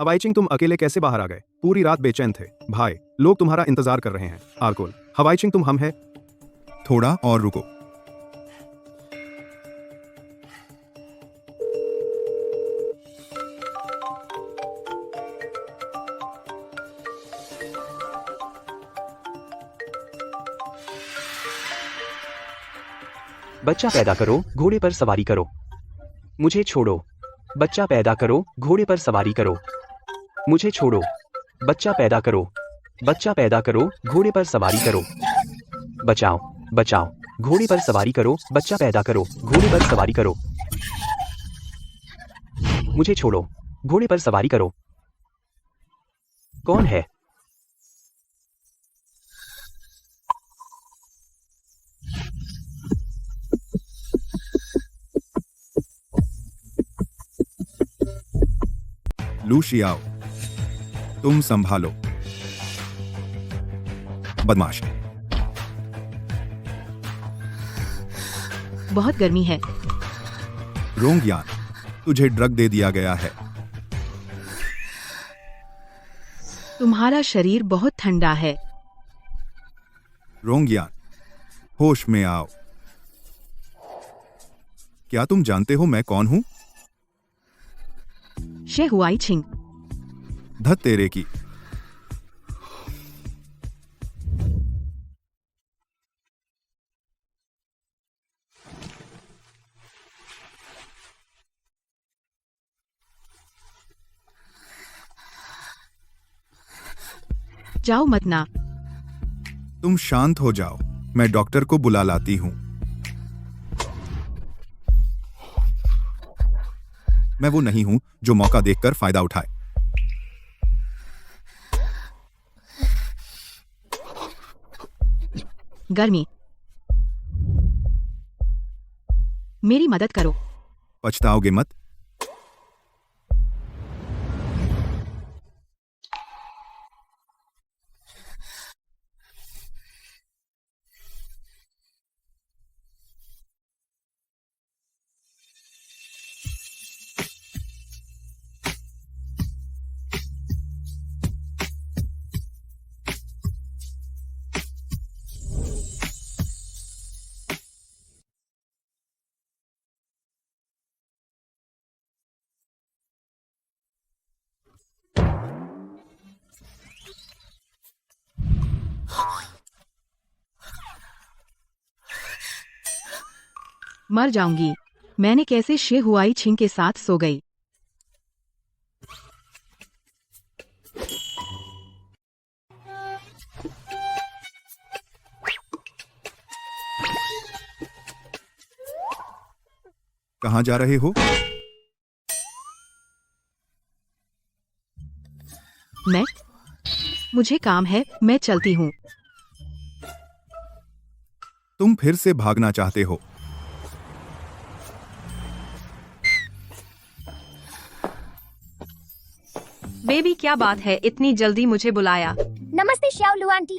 S6: हवाईचिंग, तुम अकेले कैसे बाहर आ गए? पूरी रात बेचैन थे भाई, लोग तुम्हारा इंतजार कर रहे हैं। आरकोल, हवाईचिंग, तुम हम है।
S1: थोड़ा और रुको।
S16: बच्चा पैदा करो, घोड़े पर सवारी करो। मुझे छोड़ो। बच्चा पैदा करो, घोड़े पर सवारी करो। मुझे छोड़ो। बच्चा पैदा करो। बच्चा पैदा करो, घोड़े पर सवारी करो। बचाओ, बचाओ। घोड़े पर सवारी करो, बच्चा पैदा करो, घोड़े पर सवारी करो। मुझे छोड़ो। घोड़े पर सवारी करो। कौन है?
S1: लूशियाओ, तुम संभालो। बदमाश।
S2: बहुत गर्मी है।
S1: रोंगयान, तुझे ड्रग दे दिया गया है।
S2: तुम्हारा शरीर बहुत ठंडा है।
S1: रोंगयान, होश में आओ। क्या तुम जानते हो मैं कौन हूं?
S2: शे हुआई छिंग।
S1: धत तेरे की।
S2: जाओ मत ना।
S1: तुम शांत हो जाओ, मैं डॉक्टर को बुला लाती हूं। मैं वो नहीं हूं जो मौका देखकर फायदा उठाए।
S2: गर्मी। मेरी मदद करो।
S1: पछताओगे मत।
S2: मर जाऊंगी। मैंने कैसे शे हुआई छिंग के साथ सो गई।
S1: कहां जा रहे हो?
S2: मुझे काम है, मैं चलती हूँ।
S1: तुम फिर से भागना चाहते हो?
S4: बेबी, क्या बात है, इतनी जल्दी मुझे बुलाया?
S11: नमस्ते श्याओलू आंटी।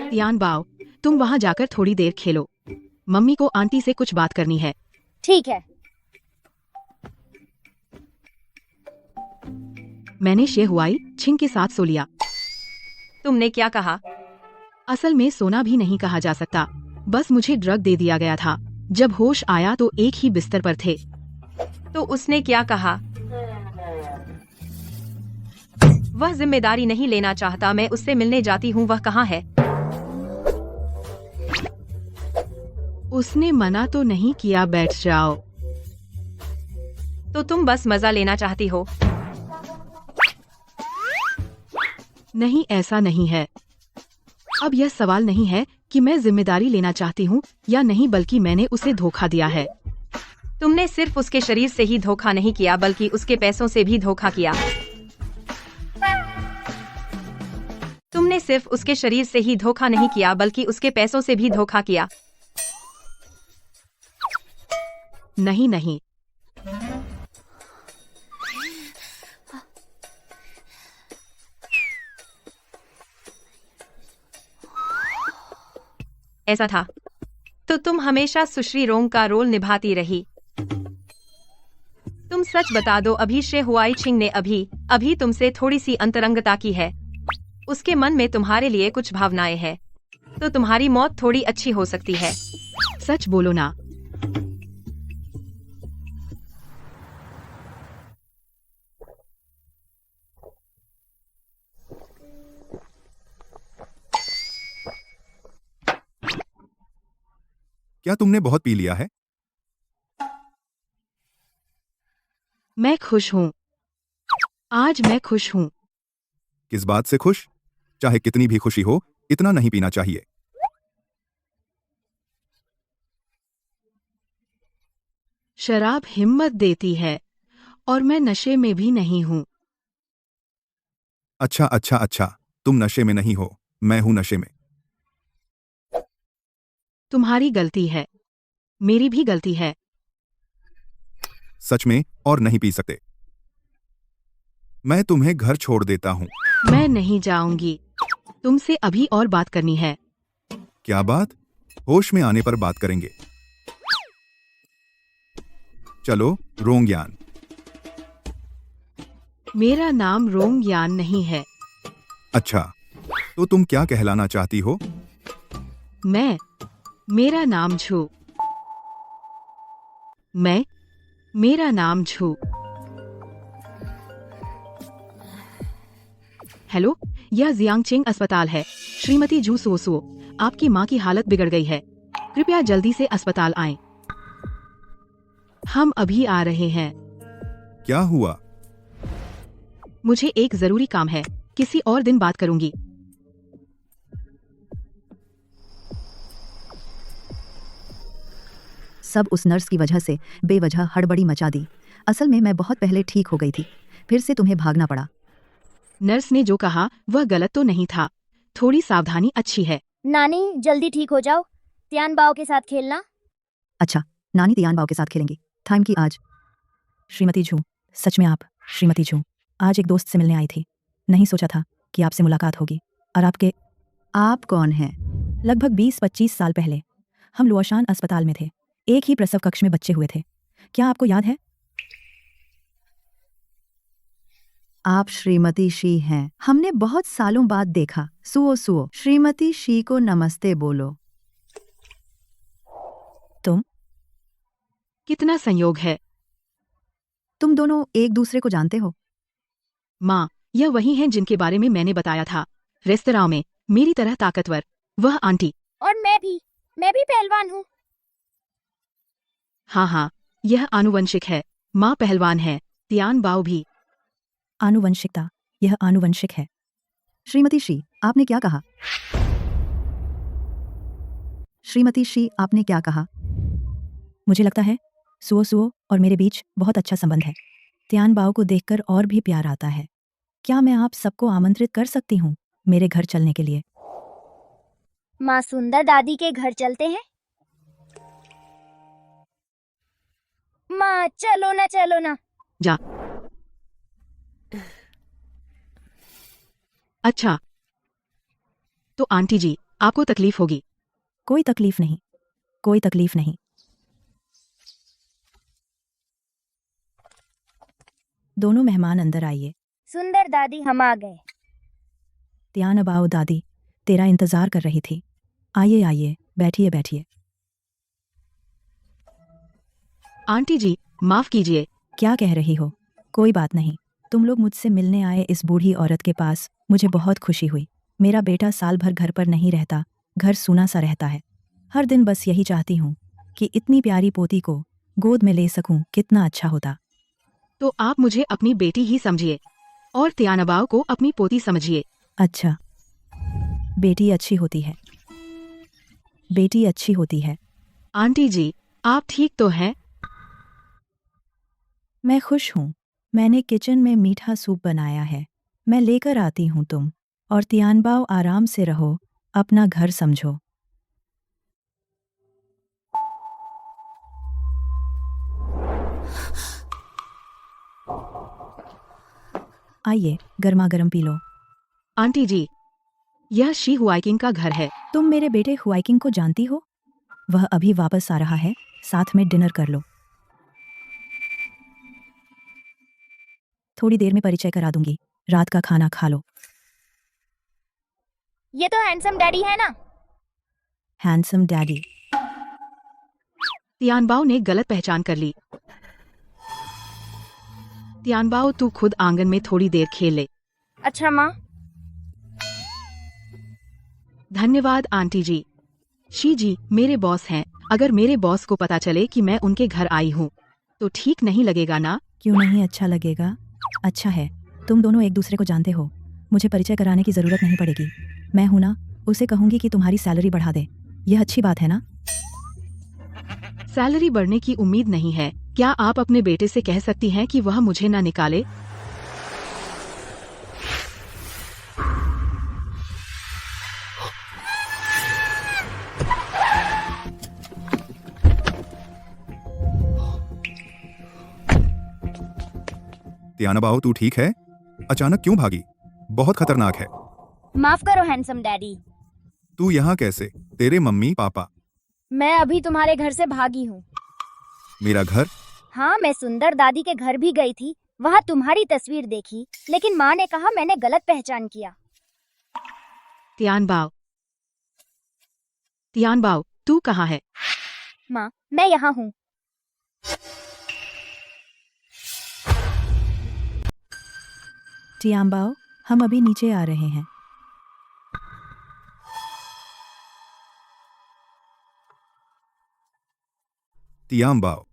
S2: तियान बाओ, तुम वहां जाकर थोड़ी देर खेलो। मम्मी को आंटी से कुछ बात करनी है।
S11: ठीक है।
S2: मैंने शे हुआई छिंग के साथ सो लिया।
S4: तुमने क्या कहा?
S2: असल में सोना भी नहीं कहा जा सकता, बस मुझे ड्रग दे दिया गया था। जब होश आया तो एक ही बिस्तर पर थे।
S4: तो उसने क्या कहा? वह जिम्मेदारी नहीं लेना चाहता। मैं उससे मिलने जाती हूँ, वह कहाँ है?
S2: उसने मना तो नहीं किया, बैठ जाओ।
S4: तो तुम बस मजा लेना चाहती हो?
S2: नहीं, ऐसा नहीं है। अब यह सवाल नहीं है कि मैं जिम्मेदारी लेना चाहती हूँ या नहीं, बल्कि मैंने उसे धोखा दिया है।
S4: तुमने सिर्फ उसके शरीर से ही धोखा नहीं किया, बल्कि उसके पैसों से भी धोखा किया। तुम सिर्फ उसके शरीर से ही धोखा नहीं किया बल्कि उसके पैसों से भी धोखा किया।
S2: नहीं नहीं,
S4: ऐसा था तो तुम हमेशा सुश्री रोंग का रोल निभाती रही। तुम सच बता दो, अभी शे हुआईचिंग ने अभी तुमसे थोड़ी सी अंतरंगता की है। उसके मन में तुम्हारे लिए कुछ भावनाएं हैं, तो तुम्हारी मौत थोड़ी अच्छी हो सकती है।
S2: सच बोलो ना।
S1: क्या तुमने बहुत पी लिया है?
S2: मैं खुश हूँ। आज मैं खुश हूँ।
S1: किस बात से खुश? चाहे कितनी भी खुशी हो, इतना नहीं पीना चाहिए।
S2: शराब हिम्मत देती है और मैं नशे में भी नहीं हूँ।
S1: अच्छा अच्छा अच्छा, तुम नशे में नहीं हो, मैं हूं नशे में।
S2: तुम्हारी गलती है, मेरी भी गलती है।
S1: सच में, और नहीं पी सकते। मैं तुम्हें घर छोड़ देता हूं।
S2: मैं नहीं जाऊंगी, तुमसे अभी और बात करनी है।
S1: क्या बात? होश में आने पर बात करेंगे। चलो, रोंगयान।
S2: मेरा नाम रोंगयान नहीं है।
S1: अच्छा, तो तुम क्या कहलाना चाहती हो?
S2: मेरा नाम झू। मेरा नाम झू। हेलो, यह जियांगचिंग अस्पताल है। श्रीमती झू सुओ, आपकी माँ की हालत बिगड़ गई है। कृपया जल्दी से अस्पताल आएं। हम अभी आ रहे हैं।
S1: क्या हुआ?
S2: मुझे एक जरूरी काम है, किसी और दिन बात करूंगी।
S10: सब उस नर्स की वजह से बेवजह हड़बड़ी मचा दी। असल में मैं बहुत पहले ठीक हो गई थी, फिर से तुम्हें भागना पड़ा।
S2: नर्स ने जो कहा वह गलत तो नहीं था। थोड़ी सावधानी अच्छी है।
S11: नानी जल्दी ठीक हो जाओ, त्यान बाओ के साथ खेलना।
S10: अच्छा, नानी तियान बाओ के साथ खेलेंगी। टाइम की आज। श्रीमती झू, सच में आप? श्रीमती झू, आज एक दोस्त से मिलने आई थी। नहीं सोचा था कि आपसे मुलाकात होगी। और आप कौन हैं? लगभग 20-25 साल पहले हम लुओशान अस्पताल में थे। एक ही प्रसव कक्ष में बच्चे हुए थे। क्या आपको याद है? आप श्रीमती शी हैं। हमने बहुत सालों बाद देखा। सुओ, श्रीमती शी को नमस्ते बोलो। तुम?
S2: कितना संयोग है।
S10: तुम दोनों एक दूसरे को जानते हो?
S2: माँ, यह वही हैं जिनके बारे में मैंने बताया था, रेस्तरां में मेरी तरह ताकतवर। वह आंटी।
S11: और मैं भी पहलवान हूँ।
S2: हाँ, यह आनुवंशिक है। माँ पहलवान है, तियान बाओ भी।
S10: आनुवंशिकता, यह आनुवंशिक है। श्रीमती शी, आपने क्या कहा? श्रीमती शी, आपने क्या कहा? मुझे लगता है सुओ और मेरे बीच बहुत अच्छा संबंध है। त्यान बाओ को देखकर और भी प्यार आता है। क्या मैं आप सबको आमंत्रित कर सकती हूँ मेरे घर चलने के लिए?
S11: माँ सुंदर दादी के घर चलते हैं। माँ चलो ना।
S2: जा। अच्छा, तो आंटी जी, आपको तकलीफ होगी।
S10: कोई तकलीफ नहीं। दोनों मेहमान अंदर आइए।
S11: सुंदर दादी, हम आ गए।
S10: त्यान बाओ दादी तेरा इंतजार कर रही थी। आइए, बैठिए।
S2: आंटी जी, माफ कीजिए।
S10: क्या कह रही हो? कोई बात नहीं। तुम लोग मुझसे मिलने आए इस बूढ़ी औरत के पास, मुझे बहुत खुशी हुई। मेरा बेटा साल भर घर पर नहीं रहता, घर सूना सा रहता है। हर दिन बस यही चाहती हूँ कि इतनी प्यारी पोती को गोद में ले सकूं। कितना अच्छा होता।
S2: तो आप मुझे अपनी बेटी ही समझिए और त्यानबाओ को अपनी पोती समझिए।
S10: अच्छा, बेटी अच्छी होती है।
S2: आंटी जी, आप ठीक तो हैं?
S10: मैं खुश हूँ। मैंने किचन में मीठा सूप बनाया है, मैं लेकर आती हूँ। तुम और तियानबाओ आराम से रहो, अपना घर समझो। आइए, गर्मा गर्म पी लो।
S2: आंटी जी, यह शी हुआइकिंग का घर है।
S10: तुम मेरे बेटे हुआइकिंग को जानती हो? वह अभी वापस आ रहा है, साथ में डिनर कर लो। थोड़ी देर में परिचय करा दूंगी, रात का खाना खा लो।
S11: ये तो हैंडसम डैडी है ना?
S10: Handsome daddy.
S2: तियानबाओ ने गलत पहचान कर ली। तियानबाओ, तू खुद आंगन में थोड़ी देर खेल ले।
S11: अच्छा माँ।
S2: धन्यवाद आंटी जी। शी जी मेरे बॉस हैं। अगर मेरे बॉस को पता चले कि मैं उनके घर आई हूँ तो ठीक नहीं लगेगा ना?
S10: क्यों नहीं अच्छा लगेगा? अच्छा है, तुम दोनों एक दूसरे को जानते हो, मुझे परिचय कराने की जरूरत नहीं पड़ेगी। मैं हूं ना, उसे कहूंगी कि तुम्हारी सैलरी बढ़ा दे। यह अच्छी बात है ना?
S2: सैलरी बढ़ने की उम्मीद नहीं है। क्या आप अपने बेटे से कह सकती हैं कि वह मुझे ना निकाले?
S1: तियानबाओ, तू ठीक है? अचानक क्यों भागी? बहुत खतरनाक है।
S11: माफ करो हैंडसम डैडी।
S1: तू यहाँ कैसे? तेरे मम्मी पापा?
S11: मैं अभी तुम्हारे घर से भागी हूँ।
S1: मेरा घर?
S11: हाँ, मैं सुंदर दादी के घर भी गई थी, वहाँ तुम्हारी तस्वीर देखी, लेकिन माँ ने कहा मैंने गलत पहचान किया।
S2: तियानबाओ, तियानबाओ, तू कहाँ है?
S11: माँ, मैं यहाँ हूँ।
S10: तियानबाओ, हम अभी नीचे आ रहे हैं।
S1: तियानबाओ,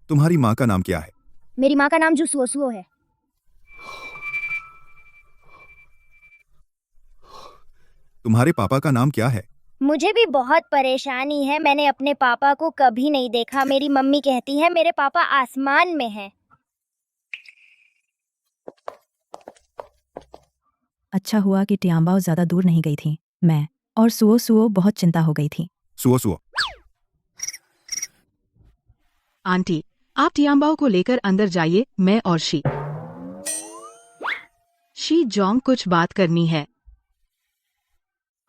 S1: तुम्हारी माँ का नाम क्या है?
S11: मेरी माँ का नाम जुसुओसुओ है।
S1: तुम्हारे पापा का नाम क्या है?
S11: मुझे भी बहुत परेशानी है, मैंने अपने पापा को कभी नहीं देखा। मेरी मम्मी कहती है मेरे पापा आसमान में हैं।
S10: अच्छा हुआ कि तियानबाओ ज्यादा दूर नहीं गई थी। मैं और सुओ सुओ बहुत चिंता हो गई थी।
S1: Suo suo.
S2: आंटी, आप तियानबाओ को लेकर अंदर जाइए। मैं और शी जोंग कुछ बात करनी है।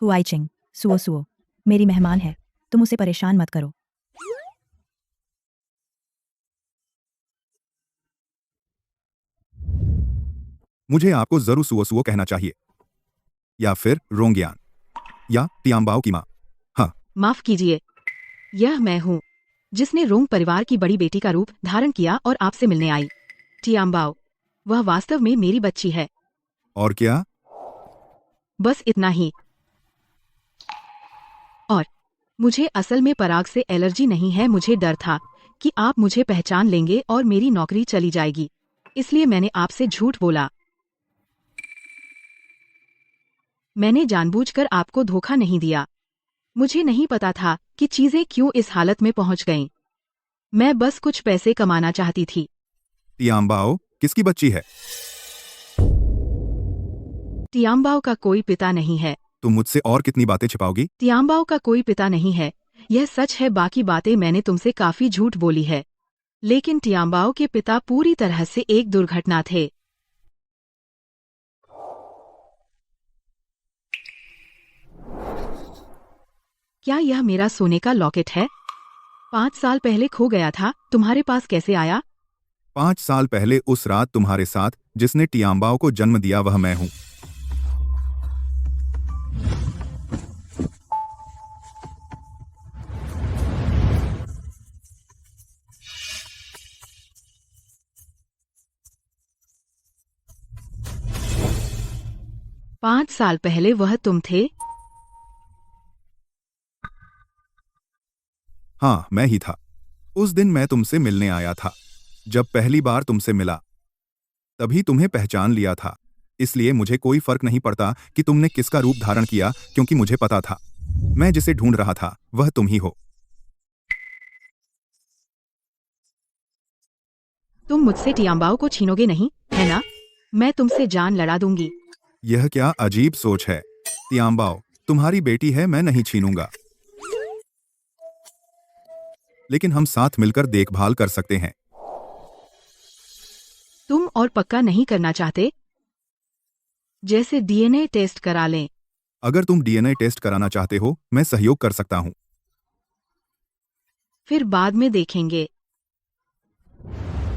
S10: हुआइचिंग, सुओ सुओ मेरी मेहमान है, तुम उसे परेशान मत करो।
S1: मुझे आपको जरूर सुओ सुओ कहना चाहिए, या फिर रोंगयान, या तियानबाओ की माँ। हाँ,
S2: माफ कीजिए, यह मैं हूँ जिसने रोंग परिवार की बड़ी बेटी का रूप धारण किया और आपसे मिलने आई। तियानबाओ, वह वास्तव में मेरी बच्ची है।
S1: और क्या?
S2: बस इतना ही। और मुझे असल में पराग से एलर्जी नहीं है। मुझे डर था कि आप मुझे पहचान लेंगे और मेरी नौकरी चली जाएगी, इसलिए मैंने आपसे झूठ बोला। मैंने जानबूझकर आपको धोखा नहीं दिया। मुझे नहीं पता था कि चीजें क्यों इस हालत में पहुंच गईं। मैं बस कुछ पैसे कमाना चाहती थी।
S1: तियानबाओ, किसकी बच्ची है?
S2: तियानबाओ का कोई पिता नहीं है।
S1: तुम मुझसे और कितनी बातें छिपाओगी?
S2: तियानबाओ का कोई पिता नहीं है, यह सच है। बाकी बातें मैंने तुमसे काफी झूठ बोली है, लेकिन तियानबाओ के पिता पूरी तरह से एक दुर्घटना थे। क्या यह मेरा सोने का लॉकेट है? 5 साल पहले खो गया था, तुम्हारे पास कैसे आया?
S1: 5 साल पहले उस रात तुम्हारे साथ जिसने तियानबाओ को जन्म दिया वह मैं हूँ।
S2: पाँच साल पहले वह तुम थे?
S1: हाँ, मैं ही था। उस दिन मैं तुमसे मिलने आया था। जब पहली बार तुमसे मिला तभी तुम्हें पहचान लिया था, इसलिए मुझे कोई फर्क नहीं पड़ता कि तुमने किसका रूप धारण किया, क्योंकि मुझे पता था मैं जिसे ढूंढ रहा था वह तुम ही हो।
S2: तुम मुझसे तियानबाओ को छीनोगे नहीं, है ना? मैं तुमसे जान लड़ा दूंगी।
S1: यह क्या अजीब सोच है। तियांबाओ, तुम्हारी बेटी है, मैं नहीं छीनूंगा, लेकिन हम साथ मिलकर देखभाल कर सकते हैं।
S2: तुम और पक्का नहीं करना चाहते? जैसे डीएनए टेस्ट करा लें।
S1: अगर तुम डीएनए टेस्ट कराना चाहते हो, मैं सहयोग कर सकता हूं।
S2: फिर बाद में देखेंगे।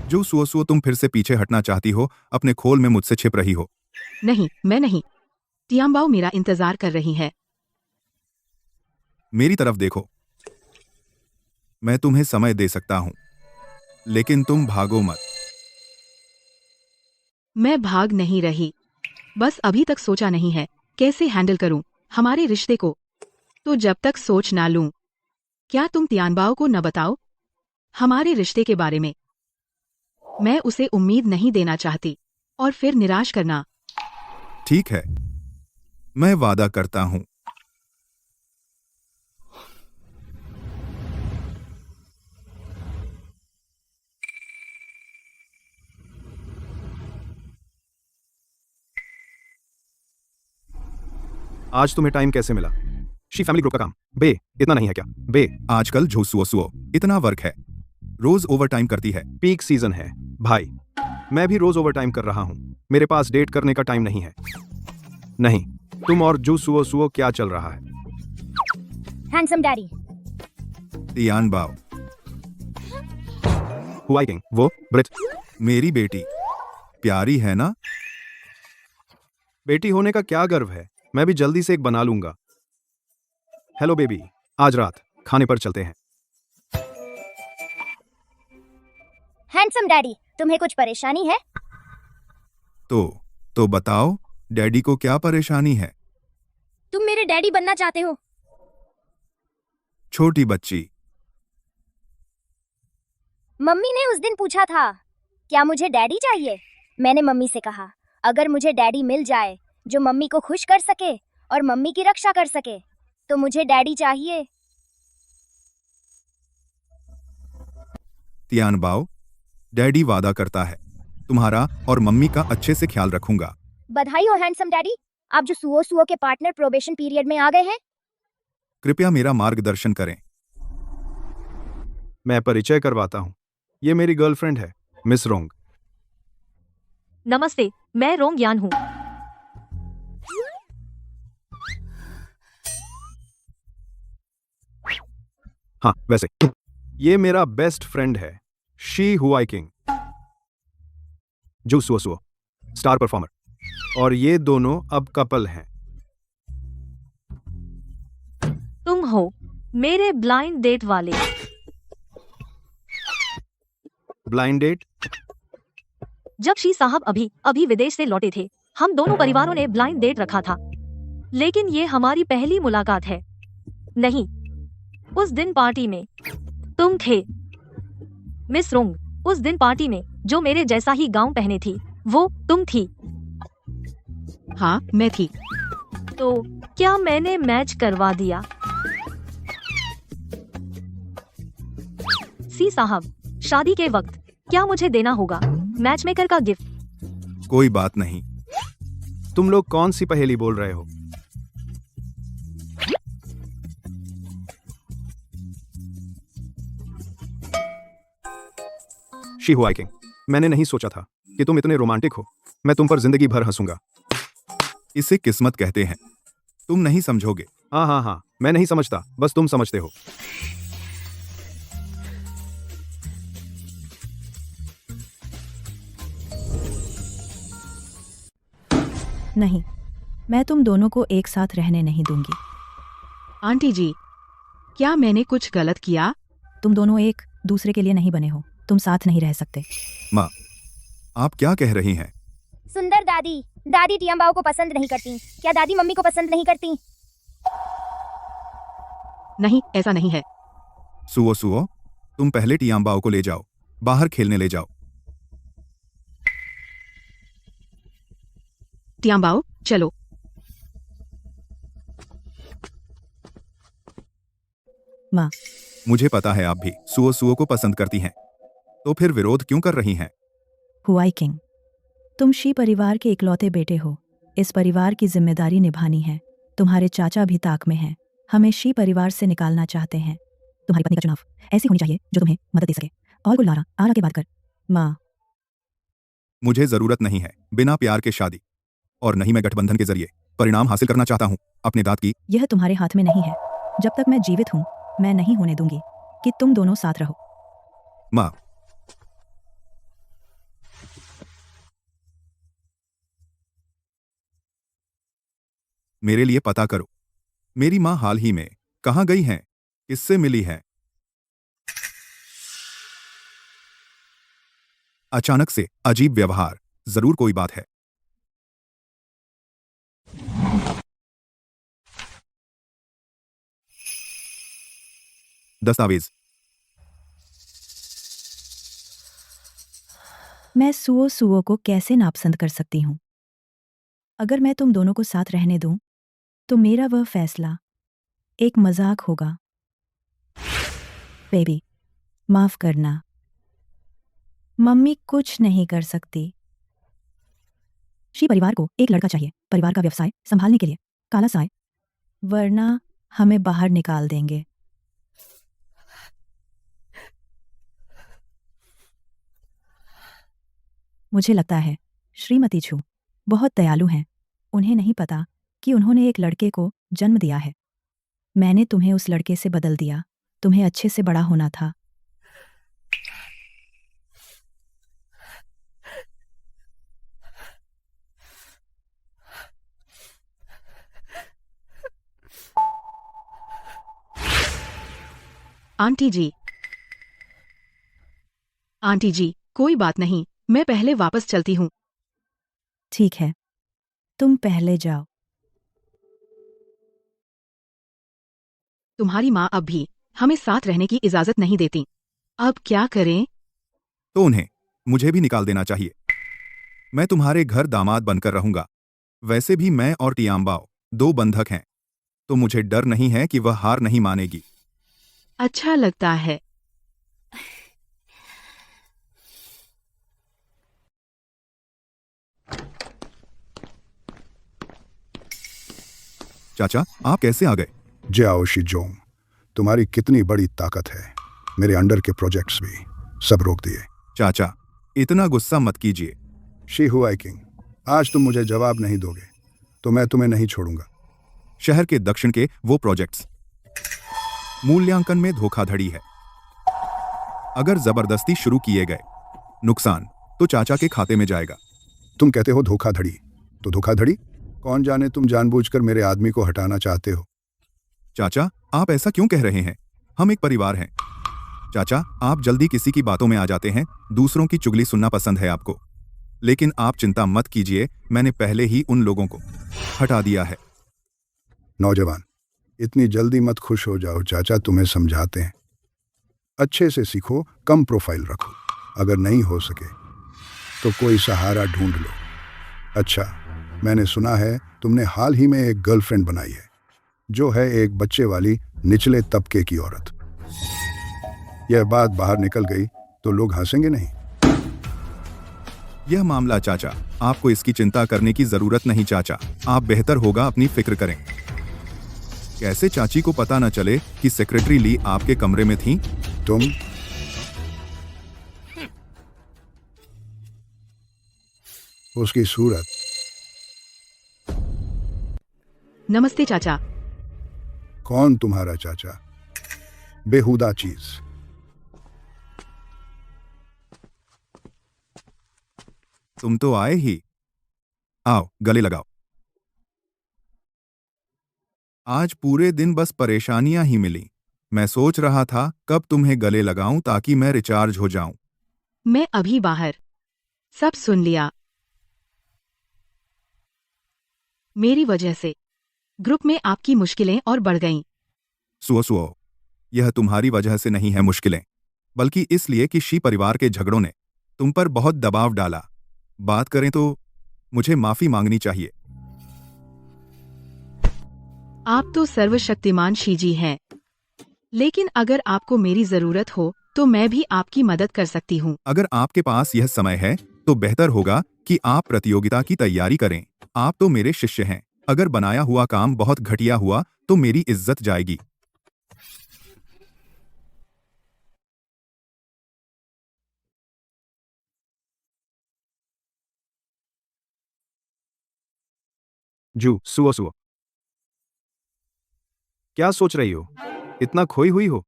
S1: जो सुओ, तुम फिर से पीछे हटना चाहती हो, अपने खोल में मुझसे छिप रही हो।
S2: नहीं, मैं नहीं। तियांबाओ मेरा इंतजार कर रही है।
S1: मेरी तरफ देखो। मैं तुम्हें समय दे सकता हूं, लेकिन तुम भागो मत।
S2: मैं भाग नहीं रही, बस अभी तक सोचा नहीं है कैसे हैंडल करूं हमारे रिश्ते को। तो जब तक सोच ना लूं, क्या तुम तियांबाओ को न बताओ हमारे रिश्ते के बारे में? मैं उसे उम्मीद नहीं देना चाहती और फिर निराश करना।
S1: ठीक है, मैं वादा करता हूं।
S6: आज तुम्हें टाइम कैसे मिला? शी फैमिली ग्रुप का काम। बे, इतना नहीं है क्या? बे,
S1: आजकल जो सुओ इतना वर्क है, रोज ओवरटाइम करती है।
S6: पीक सीजन है भाई, मैं भी रोज ओवरटाइम कर रहा हूं। मेरे पास डेट करने का टाइम नहीं है। नहीं, तुम और जू सुओ क्या चल रहा है?
S11: Handsome daddy.
S1: Tianbao,
S6: Huaiqing, वो ब्रिट।
S1: मेरी बेटी प्यारी है ना?
S6: बेटी होने का क्या गर्व है, मैं भी जल्दी से एक बना लूंगा। हेलो बेबी, आज रात खाने पर चलते हैं।
S11: हैंडसम डैडी, तुम्हें कुछ परेशानी है?
S1: तो बताओ, डैडी को क्या परेशानी है?
S11: तुम मेरे डैडी बनना चाहते हो?
S1: छोटी बच्ची,
S11: मम्मी ने उस दिन पूछा था क्या मुझे डैडी चाहिए। मैंने मम्मी से कहा अगर मुझे डैडी मिल जाए जो मम्मी को खुश कर सके और मम्मी की रक्षा कर सके तो मुझे डैडी चाहिए।
S1: तियांबाओ, डैडी वादा करता है तुम्हारा और मम्मी का अच्छे से ख्याल रखूंगा।
S11: बधाई हो हैंडसम डैडी, आप जो सुओ के पार्टनर प्रोबेशन पीरियड में आ गए हैं।
S1: कृपया मेरा मार्गदर्शन करें।
S6: मैं परिचय करवाता हूं, ये मेरी गर्लफ्रेंड है, मिस रोंग।
S7: नमस्ते, मैं रोंग यान हूँ।
S6: हाँ, वैसे ये मेरा बेस्ट फ्रेंड है, Shi Huaiqing, Zhu Suo star performer, और ये दोनों अब कपल हैं।
S7: तुम हो मेरे ब्लाइंड डेट वाले।
S6: Blind date?
S7: जब शी साहब अभी विदेश से लौटे थे, हम दोनों परिवारों ने ब्लाइंड डेट रखा था, लेकिन ये हमारी पहली मुलाकात है। नहीं, उस दिन पार्टी में तुम थे मिस रोंग। उस दिन पार्टी में जो मेरे जैसा ही गाउन पहने थी, वो तुम थी।
S2: हाँ, मैं थी।
S7: तो क्या मैंने मैच करवा दिया? सी साहब, शादी के वक्त क्या मुझे देना होगा मैचमेकर का गिफ्ट?
S1: कोई बात नहीं।
S6: तुम लोग कौन सी पहेली बोल रहे हो? शी हुआई किंग, मैंने नहीं सोचा था कि तुम इतने रोमांटिक हो। मैं तुम पर जिंदगी भर हंसूंगा।
S1: इसे किस्मत कहते हैं, तुम नहीं समझोगे।
S6: हाँ, मैं नहीं समझता, बस तुम समझते हो।
S10: नहीं, मैं तुम दोनों को एक साथ रहने नहीं दूंगी।
S2: आंटी जी, क्या मैंने कुछ गलत किया?
S10: तुम दोनों एक दूसरे के लिए नहीं बने हो, तुम साथ नहीं रह सकते।
S1: माँ, आप क्या कह रही हैं?
S11: सुंदर दादी तियांबाओ को पसंद नहीं करती। क्या दादी मम्मी को पसंद नहीं करती?
S2: नहीं, ऐसा नहीं है।
S1: सुओ, तुम पहले तियांबाओ को ले जाओ, बाहर खेलने ले जाओ।
S2: तियांबाओ, चलो।
S10: माँ,
S1: मुझे पता है आप भी सुओ को पसंद करती हैं, तो फिर विरोध क्यों कर रही हैं?
S10: हुआई किंग, तुम शी परिवार के इकलौते बेटे हो, इस परिवार की जिम्मेदारी निभानी है। तुम्हारे चाचा भी ताक में हैं, हमें शी परिवार से निकालना चाहते हैं। तुम्हारी पत्नी का चुनाव ऐसी होनी चाहिए जो तुम्हें मदद दे सके। और को लारा आरा के बात कर। माँ,
S1: मुझे जरूरत नहीं है बिना प्यार के शादी, और नहीं मैं गठबंधन के जरिए परिणाम हासिल करना चाहता हूँ अपने दांत की।
S10: यह तुम्हारे हाथ में नहीं है। जब तक मैं जीवित हूँ, मैं नहीं होने दूंगी कि तुम दोनों साथ रहो।
S1: माँ, मेरे लिए पता करो, मेरी माँ हाल ही में कहाँ गई हैं, किससे मिली है? अचानक से अजीब व्यवहार, जरूर कोई बात है। दस्तावेज।
S10: मैं सुओ को कैसे नापसंद कर सकती हूँ? अगर मैं तुम दोनों को साथ रहने दूं, तो मेरा वह फैसला एक मजाक होगा। बेबी, माफ करना, मम्मी कुछ नहीं कर सकती। शी परिवार को एक लड़का चाहिए परिवार का व्यवसाय संभालने के लिए, काला साय, वरना हमें बाहर निकाल देंगे। मुझे लगता है श्रीमती छू बहुत दयालु हैं। उन्हें नहीं पता कि उन्होंने एक लड़के को जन्म दिया है। मैंने तुम्हें उस लड़के से बदल दिया। तुम्हें अच्छे से बड़ा होना था।
S2: आंटी जी, कोई बात नहीं, मैं पहले वापस चलती हूँ।
S10: ठीक है, तुम पहले जाओ।
S2: तुम्हारी माँ अब भी हमें साथ रहने की इजाजत नहीं देती। अब क्या करें?
S1: तो उन्हें मुझे भी निकाल देना चाहिए। मैं तुम्हारे घर दामाद बनकर रहूंगा। वैसे भी मैं और टियाम्बाओ दो बंधक हैं, तो मुझे डर नहीं है कि वह हार नहीं मानेगी।
S2: अच्छा लगता है।
S1: चाचा, आप कैसे आ गए?
S17: जाओ शिजोंग, तुम्हारी कितनी बड़ी ताकत है। मेरे अंडर के प्रोजेक्ट्स भी सब रोक दिए।
S1: चाचा, इतना गुस्सा मत कीजिए।
S17: शी हुआई किंग, आज तुम मुझे जवाब नहीं दोगे तो मैं तुम्हें नहीं छोड़ूंगा।
S1: शहर के दक्षिण के वो प्रोजेक्ट्स मूल्यांकन में धोखाधड़ी है। अगर जबरदस्ती शुरू किए गए, नुकसान तो चाचा के खाते में जाएगा।
S17: तुम कहते हो धोखाधड़ी, तो धोखाधड़ी? कौन जाने तुम जानबूझकर मेरे आदमी को हटाना चाहते हो।
S1: चाचा, आप ऐसा क्यों कह रहे हैं? हम एक परिवार हैं। चाचा, आप जल्दी किसी की बातों में आ जाते हैं। दूसरों की चुगली सुनना पसंद है आपको। लेकिन आप चिंता मत कीजिए, मैंने पहले ही उन लोगों को हटा दिया है।
S17: नौजवान, इतनी जल्दी मत खुश हो जाओ। चाचा तुम्हें समझाते हैं। अच्छे से सीखो, कम प्रोफाइल रखो। अगर नहीं हो सके तो कोई सहारा ढूंढ लो। अच्छा, मैंने सुना है तुमने हाल ही में एक गर्लफ्रेंड बनाई है, जो है एक बच्चे वाली निचले तबके की औरत। यह बात बाहर निकल गई तो लोग हंसेंगे नहीं?
S1: यह मामला चाचा, आपको इसकी चिंता करने की जरूरत नहीं चाचा। आप बेहतर होगा अपनी फिक्र करें। कैसे चाची को पता न चले कि सेक्रेटरी ली आपके कमरे में थी?
S17: तुम उसकी सूरत।
S2: नमस्ते चाचा।
S17: कौन तुम्हारा चाचा? बेहुदा चीज।
S1: तुम तो आए ही। आओ, गले लगाओ। आज पूरे दिन बस परेशानियां ही मिली। मैं सोच रहा था कब तुम्हें गले लगाऊं ताकि मैं रिचार्ज हो जाऊं।
S2: मैं अभी बाहर सब सुन लिया। मेरी वजह से ग्रुप में आपकी मुश्किलें और बढ़ गईं।
S1: सुओ, यह तुम्हारी वजह से नहीं है मुश्किलें, बल्कि इसलिए कि शी परिवार के झगड़ों ने तुम पर बहुत दबाव डाला। बात करें तो मुझे माफी मांगनी चाहिए।
S2: आप तो सर्वशक्तिमान शीजी हैं, लेकिन अगर आपको मेरी जरूरत हो तो मैं भी आपकी मदद कर सकती हूँ।
S1: अगर आपके पास यह समय है तो बेहतर होगा कि आप प्रतियोगिता की तैयारी करें। आप तो मेरे शिष्य हैं। अगर बनाया हुआ काम बहुत घटिया हुआ तो मेरी इज्जत जाएगी।
S6: जू सुओ सुओ, क्या सोच रही हो? इतना खोई हुई हो?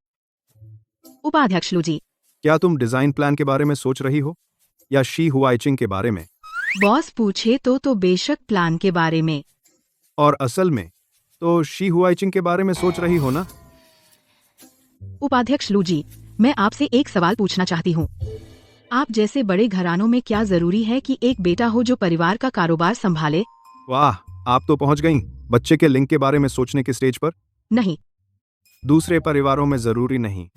S2: उपाध्यक्ष लूजी।
S6: क्या तुम डिजाइन प्लान के बारे में सोच रही हो या शी हुआइचिंग के बारे में?
S2: बॉस पूछे तो बेशक प्लान के बारे में।
S6: और असल में तो शी हुआइचिंग के बारे में सोच रही हो ना?
S2: उपाध्यक्ष लूजी, मैं आपसे एक सवाल पूछना चाहती हूँ। आप जैसे बड़े घरानों में क्या जरूरी है कि एक बेटा हो जो परिवार का कारोबार संभाले?
S6: वाह, आप तो पहुंच गईं बच्चे के लिंक के बारे में सोचने के स्टेज पर।
S2: नहीं।
S6: दूसरे परिवारों में जरूरी नहीं,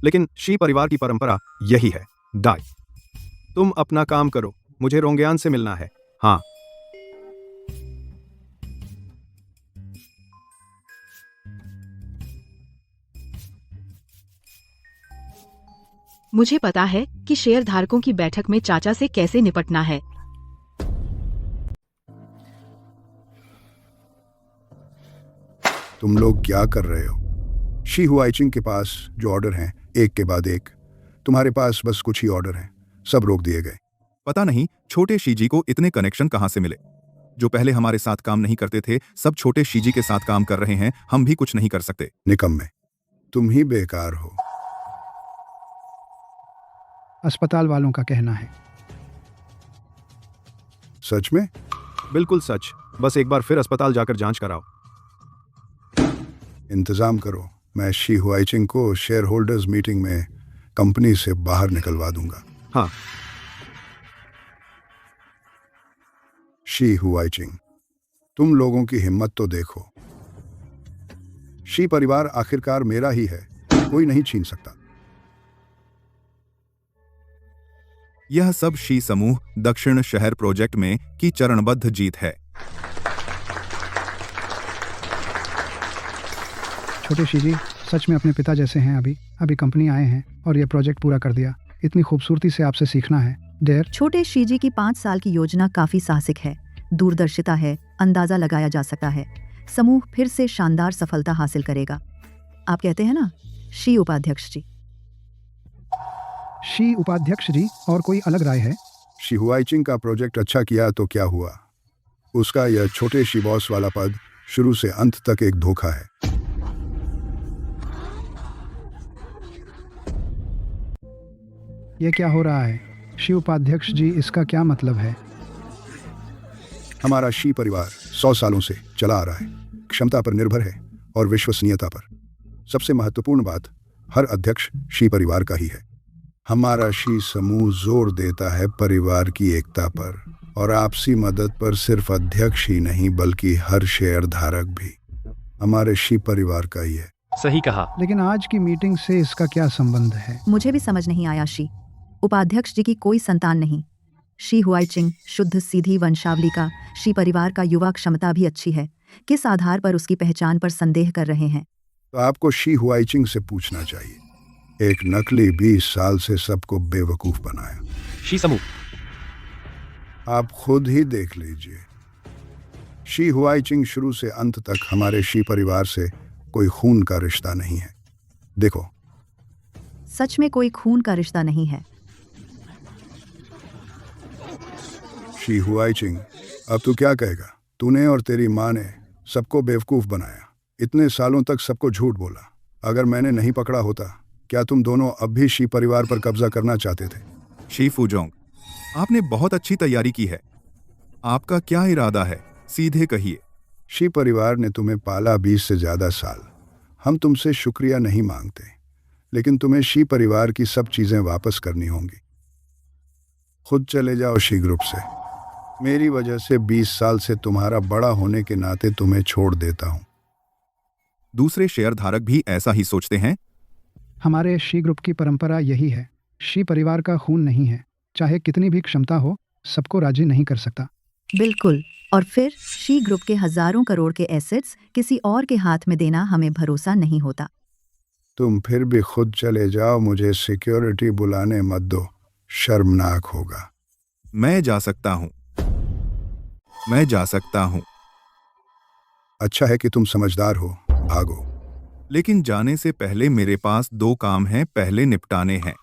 S6: लेकिन शी परिवार की परंपरा यही है। डाई, तुम अपना काम करो, मुझे रोंगयान से मिलना है। हाँ।
S2: मुझे पता है कि शेयरधारकों की बैठक में चाचा से कैसे निपटना है।
S17: तुम लोग क्या कर रहे हो? शी हुआइचिंग के पास जो ऑर्डर हैं एक के बाद एक, तुम्हारे पास बस कुछ ही ऑर्डर हैं, सब रोक दिए गए।
S1: पता नहीं छोटे शीजी को इतने कनेक्शन कहां से मिले। जो पहले हमारे साथ काम नहीं करते थे सब छोटे शीजी के साथ काम कर रहे हैं। हम भी कुछ नहीं कर सकते।
S17: निकम्मे, तुम ही बेकार हो।
S3: अस्पताल वालों का कहना है।
S17: सच में?
S6: बिल्कुल सच। बस एक बार फिर अस्पताल जाकर जांच कराओ।
S17: इंतजाम करो, मैं शी हुआइचिंग को शेयर होल्डर्स मीटिंग में कंपनी से बाहर निकलवा दूंगा।
S6: हाँ।
S17: शी हुआइचिंग, तुम लोगों की हिम्मत तो देखो। शी परिवार आखिरकार मेरा ही है, कोई नहीं छीन सकता।
S1: यह सब शी समूह दक्षिण शहर प्रोजेक्ट में की चरणबद्ध जीत है।
S3: छोटे शीजी सच में अपने पिता जैसे हैं। अभी कंपनी आए हैं और ये प्रोजेक्ट पूरा कर दिया। इतनी खूबसूरती से आपसे सीखना है डेयर।
S10: छोटे शीजी की 5 साल की योजना काफी साहसिक है, दूरदर्शिता है, अंदाजा लगाया जा सकता है। समूह फिर से शानदार सफलता हासिल करेगा। आप कहते हैं ना शी उपाध्यक्ष जी?
S3: शी उपाध्यक्ष जी, और कोई अलग राय है?
S17: शी हुआइचिंग का प्रोजेक्ट अच्छा किया तो क्या हुआ? उसका यह छोटे शी बॉस वाला पद शुरू से अंत तक एक धोखा है।
S3: ये क्या हो रहा है? शी उपाध्यक्ष जी, इसका क्या मतलब है?
S17: हमारा शी परिवार 100 सालों से चला आ रहा है, क्षमता पर निर्भर है और विश्वसनीयता पर। सबसे महत्वपूर्ण बात हर अध्यक्ष शी परिवार का ही है। हमारा शी समूह जोर देता है परिवार की एकता पर और आपसी मदद पर। सिर्फ अध्यक्ष ही नहीं बल्कि हर शेयर धारक भी हमारे शी परिवार का ही है।
S12: सही कहा।
S3: लेकिन आज की मीटिंग से इसका क्या संबंध है?
S10: मुझे भी समझ नहीं आया। शी उपाध्यक्ष जी की कोई संतान नहीं। शी हुआइचिंग शुद्ध सीधी वंशावली का शी परिवार का युवा, क्षमता भी अच्छी है। किस आधार पर उसकी पहचान पर संदेह कर रहे हैं?
S17: तो आपको शी हुआइचिंग से पूछना चाहिए। एक नकली 20 साल से सबको बेवकूफ बनाया।
S12: शी समूह,
S17: आप खुद ही देख लीजिए। शी हुआइचिंग शुरू से अंत तक हमारे शी परिवार से कोई खून का रिश्ता नहीं है। देखो,
S10: सच में कोई खून का रिश्ता नहीं है।
S17: शी हुआइचिंग, अब तू क्या कहेगा? तूने और तेरी माँ ने सबको बेवकूफ बनाया, इतने सालों तक सबको झूठ बोला। अगर मैंने नहीं पकड़ा होता, क्या तुम दोनों अब भी शी परिवार पर कब्जा करना चाहते थे?
S1: शी फूजोंग, आपने बहुत अच्छी तैयारी की है। आपका क्या इरादा है? सीधे कहिए।
S17: शी परिवार ने तुम्हें पाला 20 से ज्यादा साल। हम तुमसे शुक्रिया नहीं मांगते, लेकिन तुम्हें शी परिवार की सब चीजें वापस करनी होंगी। खुद चले जाओ शी ग्रुप से। मेरी वजह से 20 साल से तुम्हारा बड़ा होने के नाते तुम्हें छोड़ देता हूं।
S1: दूसरे शेयरधारक भी ऐसा ही सोचते हैं।
S3: हमारे शी ग्रुप की परंपरा यही है। शी परिवार का खून नहीं है। चाहे कितनी भी क्षमता हो, सबको राजी नहीं कर सकता।
S10: बिल्कुल। और फिर शी ग्रुप के हजारों करोड़ के एसेट्स किसी और के हाथ में देना हमें भरोसा नहीं होता।
S17: तुम फिर भी खुद चले जाओ, मुझे सिक्योरिटी बुलाने मत दो, शर्मनाक होगा।
S1: मैं जा सकता हूं। मैं जा सकता हूँ।
S17: अच्छा है कि तुम समझदार हो, भागो।
S1: लेकिन जाने से पहले मेरे पास 2 काम हैं, पहले निपटाने हैं।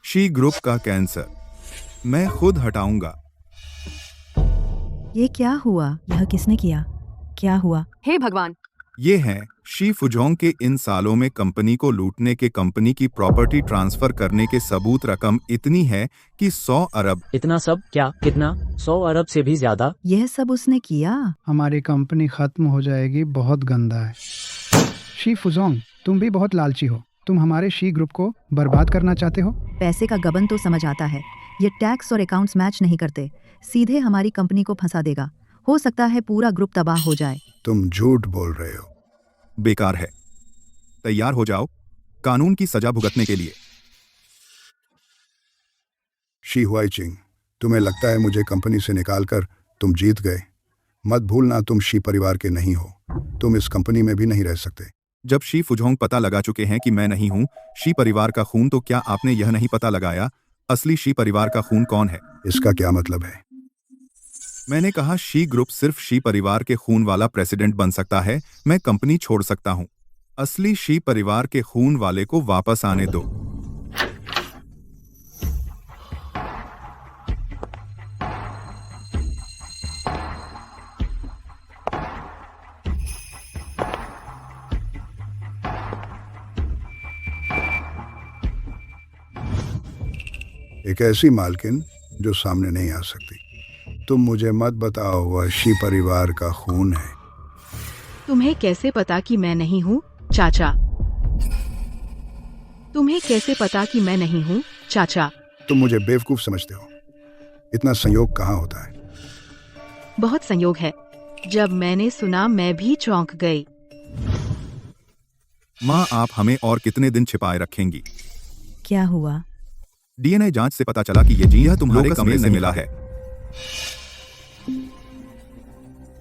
S1: शी ग्रुप का कैंसर मैं खुद हटाऊंगा।
S10: ये क्या हुआ? यह किसने किया? क्या हुआ?
S9: हे भगवान!
S1: ये हैं शी फुजोंग के इन सालों में कंपनी को लूटने के, कंपनी की प्रॉपर्टी ट्रांसफर करने के सबूत। रकम इतनी है कि 100 अरब।
S18: इतना सब? क्या? कितना? 100 अरब से भी ज्यादा?
S10: यह सब उसने किया?
S3: हमारी कंपनी खत्म हो जाएगी, बहुत गंदा है। शी फुजोंग, तुम भी बहुत लालची हो। तुम हमारे शी ग्रुप को बर्बाद करना चाहते हो।
S10: पैसे का गबन तो समझ आता है, ये टैक्स और अकाउंट्स मैच नहीं करते, सीधे हमारी कंपनी को फंसा देगा। हो सकता है पूरा ग्रुप तबाह हो जाए।
S17: तुम झूठ बोल रहे हो।
S1: बेकार है। तैयार हो जाओ कानून की सजा भुगतने के लिए।
S17: शी हुआईचिंग, तुम्हें लगता है मुझे कंपनी से निकालकर तुम जीत गए? मत भूलना तुम शी परिवार के नहीं हो। तुम इस कंपनी में भी नहीं रह सकते।
S1: जब शी फुजोंग पता लगा चुके हैं कि मैं नहीं हूं शी परिवार का खून, तो क्या आपने यह नहीं पता लगाया असली शी परिवार का खून कौन है?
S17: इसका क्या मतलब है?
S1: मैंने कहा शी ग्रुप सिर्फ शी परिवार के खून वाला प्रेसिडेंट बन सकता है। मैं कंपनी छोड़ सकता हूं। असली शी परिवार के खून वाले को वापस आने दो।
S17: एक ऐसी मालकिन जो सामने नहीं आ सकती। तुम मुझे मत बताओ वह शी परिवार का खून है।
S2: तुम्हें कैसे पता कि मैं नहीं हूँ चाचा? तुम्हें कैसे पता कि मैं नहीं हूँ चाचा?
S17: तुम मुझे बेवकूफ समझते हो। इतना संयोग कहाँ होता है?
S2: बहुत संयोग है। जब मैंने सुना मैं भी चौंक गई।
S1: माँ, आप हमें और कितने दिन छिपाए रखेंगी?
S10: क्या हुआ?
S1: डीएनए जांच से पता चला कि ये जीन तुम्हारे कमरे से मिला है।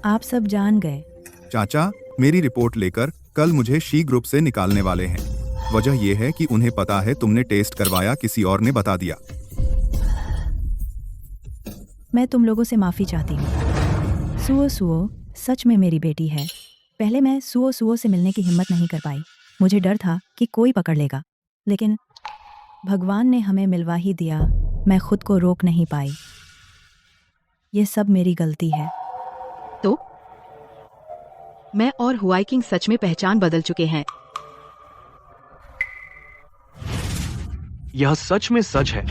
S10: आप सब जान गए?
S1: चाचा, मेरी रिपोर्ट लेकर कल मुझे शी ग्रुप से निकालने वाले हैं। वजह यह है कि उन्हें पता है तुमने टेस्ट करवाया, किसी और ने बता दिया।
S10: मैं तुम लोगों से माफी चाहती हूँ। सुओ सुओ सच में मेरी बेटी है। पहले मैं सुओ सुओ से मिलने की हिम्मत नहीं कर पाई। मुझे डर था कि कोई पकड़ लेगा, लेकिन भगवान ने हमें मिलवा ही दिया। मैं खुद को रोक नहीं पाई। ये सब मेरी गलती है।
S2: तो मैं और हुआईकिंग सच में पहचान बदल चुके हैं।
S12: यह सच में सच है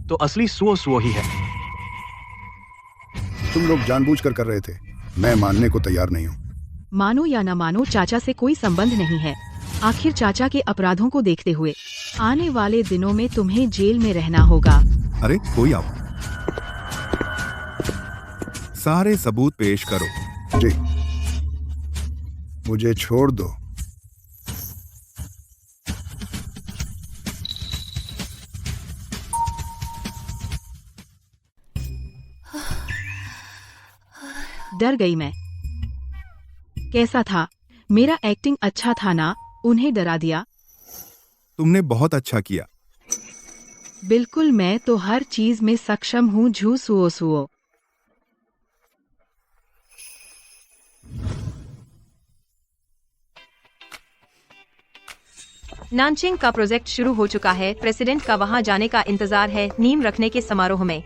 S12: तो असली सुओ सुओ ही है।
S17: तुम लोग जानबूझकर कर रहे थे। मैं मानने को तैयार नहीं हूँ।
S2: मानो या न मानो, चाचा से कोई संबंध नहीं है। आखिर चाचा के अपराधों को देखते हुए आने वाले दिनों में तुम्हें जेल में रहना होगा।
S1: अरे कोई आओ, सारे सबूत पेश करो।
S17: जी, मुझे छोड़ दो।
S2: डर गई मैं। कैसा था? मेरा एक्टिंग अच्छा था ना? उन्हें डरा दिया।
S1: तुमने बहुत अच्छा किया।
S2: बिल्कुल, मैं तो हर चीज में सक्षम हूँ। झू सुओ सुओ।
S4: नानचिंग का प्रोजेक्ट शुरू हो चुका है। प्रेसिडेंट का वहां जाने का इंतजार है नीम रखने के समारोह में।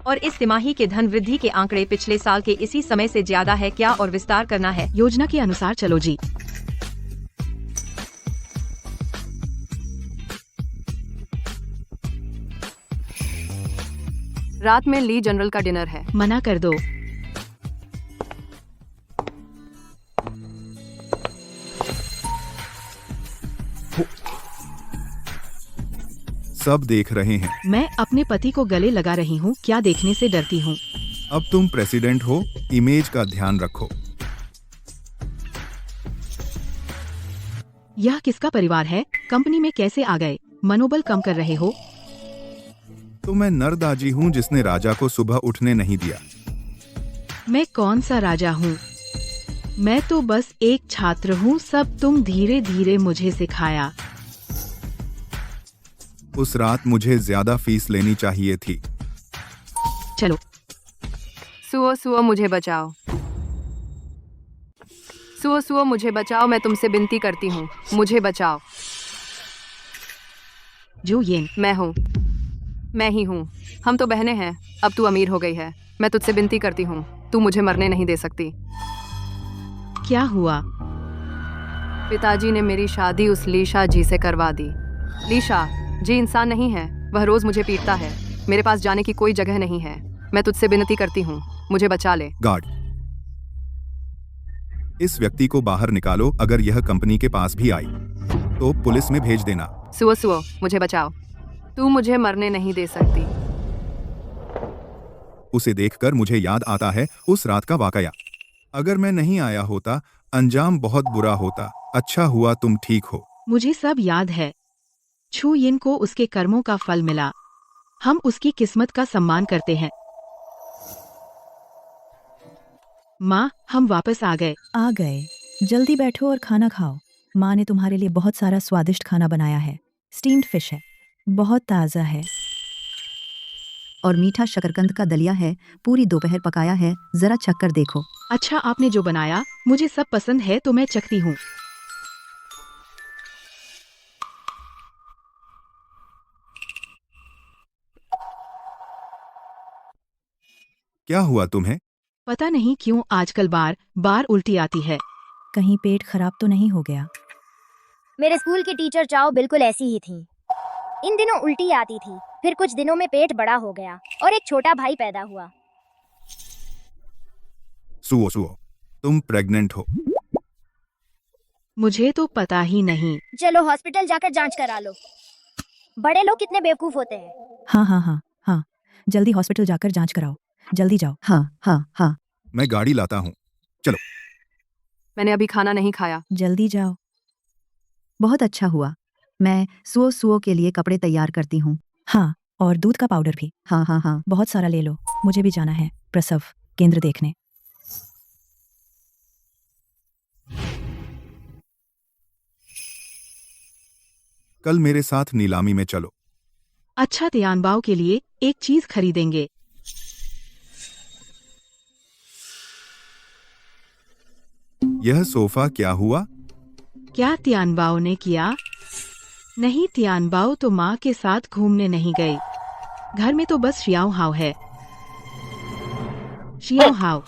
S4: और इस तिमाही के धन वृद्धि के आंकड़े पिछले साल के इसी समय से ज्यादा है। क्या और विस्तार करना है?
S2: योजना के अनुसार चलो जी।
S9: रात में ली जनरल का डिनर है।
S2: मना कर दो।
S1: सब देख रहे हैं।
S2: मैं अपने पति को गले लगा रही हूँ। क्या देखने से डरती हूँ?
S1: अब तुम प्रेसिडेंट हो, इमेज का ध्यान रखो।
S2: यह किसका परिवार है? कंपनी में कैसे आ गए? मनोबल कम कर रहे हो?
S1: तो मैं नरदाजी हूँ जिसने राजा को सुबह उठने नहीं दिया।
S2: मैं कौन सा राजा हूँ? मैं तो बस एक छात्र हूँ। सब तुम धीरे धीरे मुझे सिखाया।
S1: उस रात मुझे ज्यादा फीस लेनी चाहिए थी।
S2: चलो।
S9: सुओ सुओ मुझे बचाओ। सुओ सुओ मुझे बचाओ, मैं तुमसे विनती करती हूँ, मुझे बचाओ।
S2: जो येन,
S9: मैं ही हूँ। हम तो बहनें हैं, अब तू अमीर हो गई है। मैं तुझसे विनती करती हूँ, तू मुझे मरने नहीं दे सकती।
S2: क्या हुआ?
S9: पिताजी ने मेरी शादी उस लीशा जी से करवा दी। लीशा जी इंसान नहीं है, वह रोज मुझे पीटता है। मेरे पास जाने की कोई जगह नहीं है। मैं तुझसे विनती करती हूँ, मुझे बचा ले।
S1: गार्ड, इस व्यक्ति को बाहर निकालो। अगर यह कंपनी के पास भी आई तो पुलिस में भेज देना।
S9: सुओ सुओ मुझे बचाओ, तू मुझे मरने नहीं दे सकती।
S1: उसे देखकर मुझे याद आता है उस रात का वाकया। अगर मैं नहीं आया होता, अंजाम बहुत बुरा होता। अच्छा हुआ तुम ठीक हो।
S2: मुझे सब याद है। छू यिन को उसके कर्मों का फल मिला। हम उसकी किस्मत का सम्मान करते हैं। माँ, हम वापस आ गए।
S10: आ गए। जल्दी बैठो और खाना खाओ। माँ ने तुम्हारे लिए बहुत सारा स्वादिष्ट खाना बनाया है। स्टीम्ड फिश है, बहुत ताज़ा है। और मीठा शकरकंद का दलिया है, पूरी दोपहर पकाया है। जरा चख कर देखो।
S2: अच्छा, आपने जो बनाया मुझे सब पसंद है, तो मैं चखती हूँ।
S1: क्या हुआ तुम्हें?
S2: पता नहीं क्यों आजकल बार बार उल्टी आती है।
S10: कहीं पेट खराब तो नहीं हो गया?
S11: मेरे स्कूल की टीचर चाओ बिल्कुल ऐसी ही थी। इन दिनों उल्टी आती थी, फिर कुछ दिनों में पेट बड़ा हो गया और एक छोटा भाई पैदा हुआ।
S1: सुओ सुओ, तुम प्रेग्नेंट हो।
S2: मुझे तो पता ही नहीं।
S11: चलो हॉस्पिटल जाकर जांच करा लो। बड़े लोग कितने बेवकूफ होते हैं।
S10: हाँ, जल्दी हॉस्पिटल जाकर जांच कराओ। जल्दी जाओ। हाँ।
S1: मैं गाड़ी लाता हूँ, चलो।
S9: मैंने अभी खाना नहीं खाया।
S10: जल्दी जाओ। बहुत अच्छा हुआ। मैं सुओ सुओ के लिए कपड़े तैयार करती हूँ। हाँ, और दूध का पाउडर भी। हाँ, बहुत सारा ले लो। मुझे भी जाना है प्रसव केंद्र देखने।
S1: कल मेरे साथ नीलामी में चलो।
S2: अच्छा, तियानबाओ के लिए एक चीज खरीदेंगे।
S1: यह सोफा क्या हुआ?
S2: क्या तियानबाओ ने किया? नहीं, तियानबाओ तो माँ के साथ घूमने नहीं गई। घर में तो बस शियाओ हाव है। शियाओ हाव।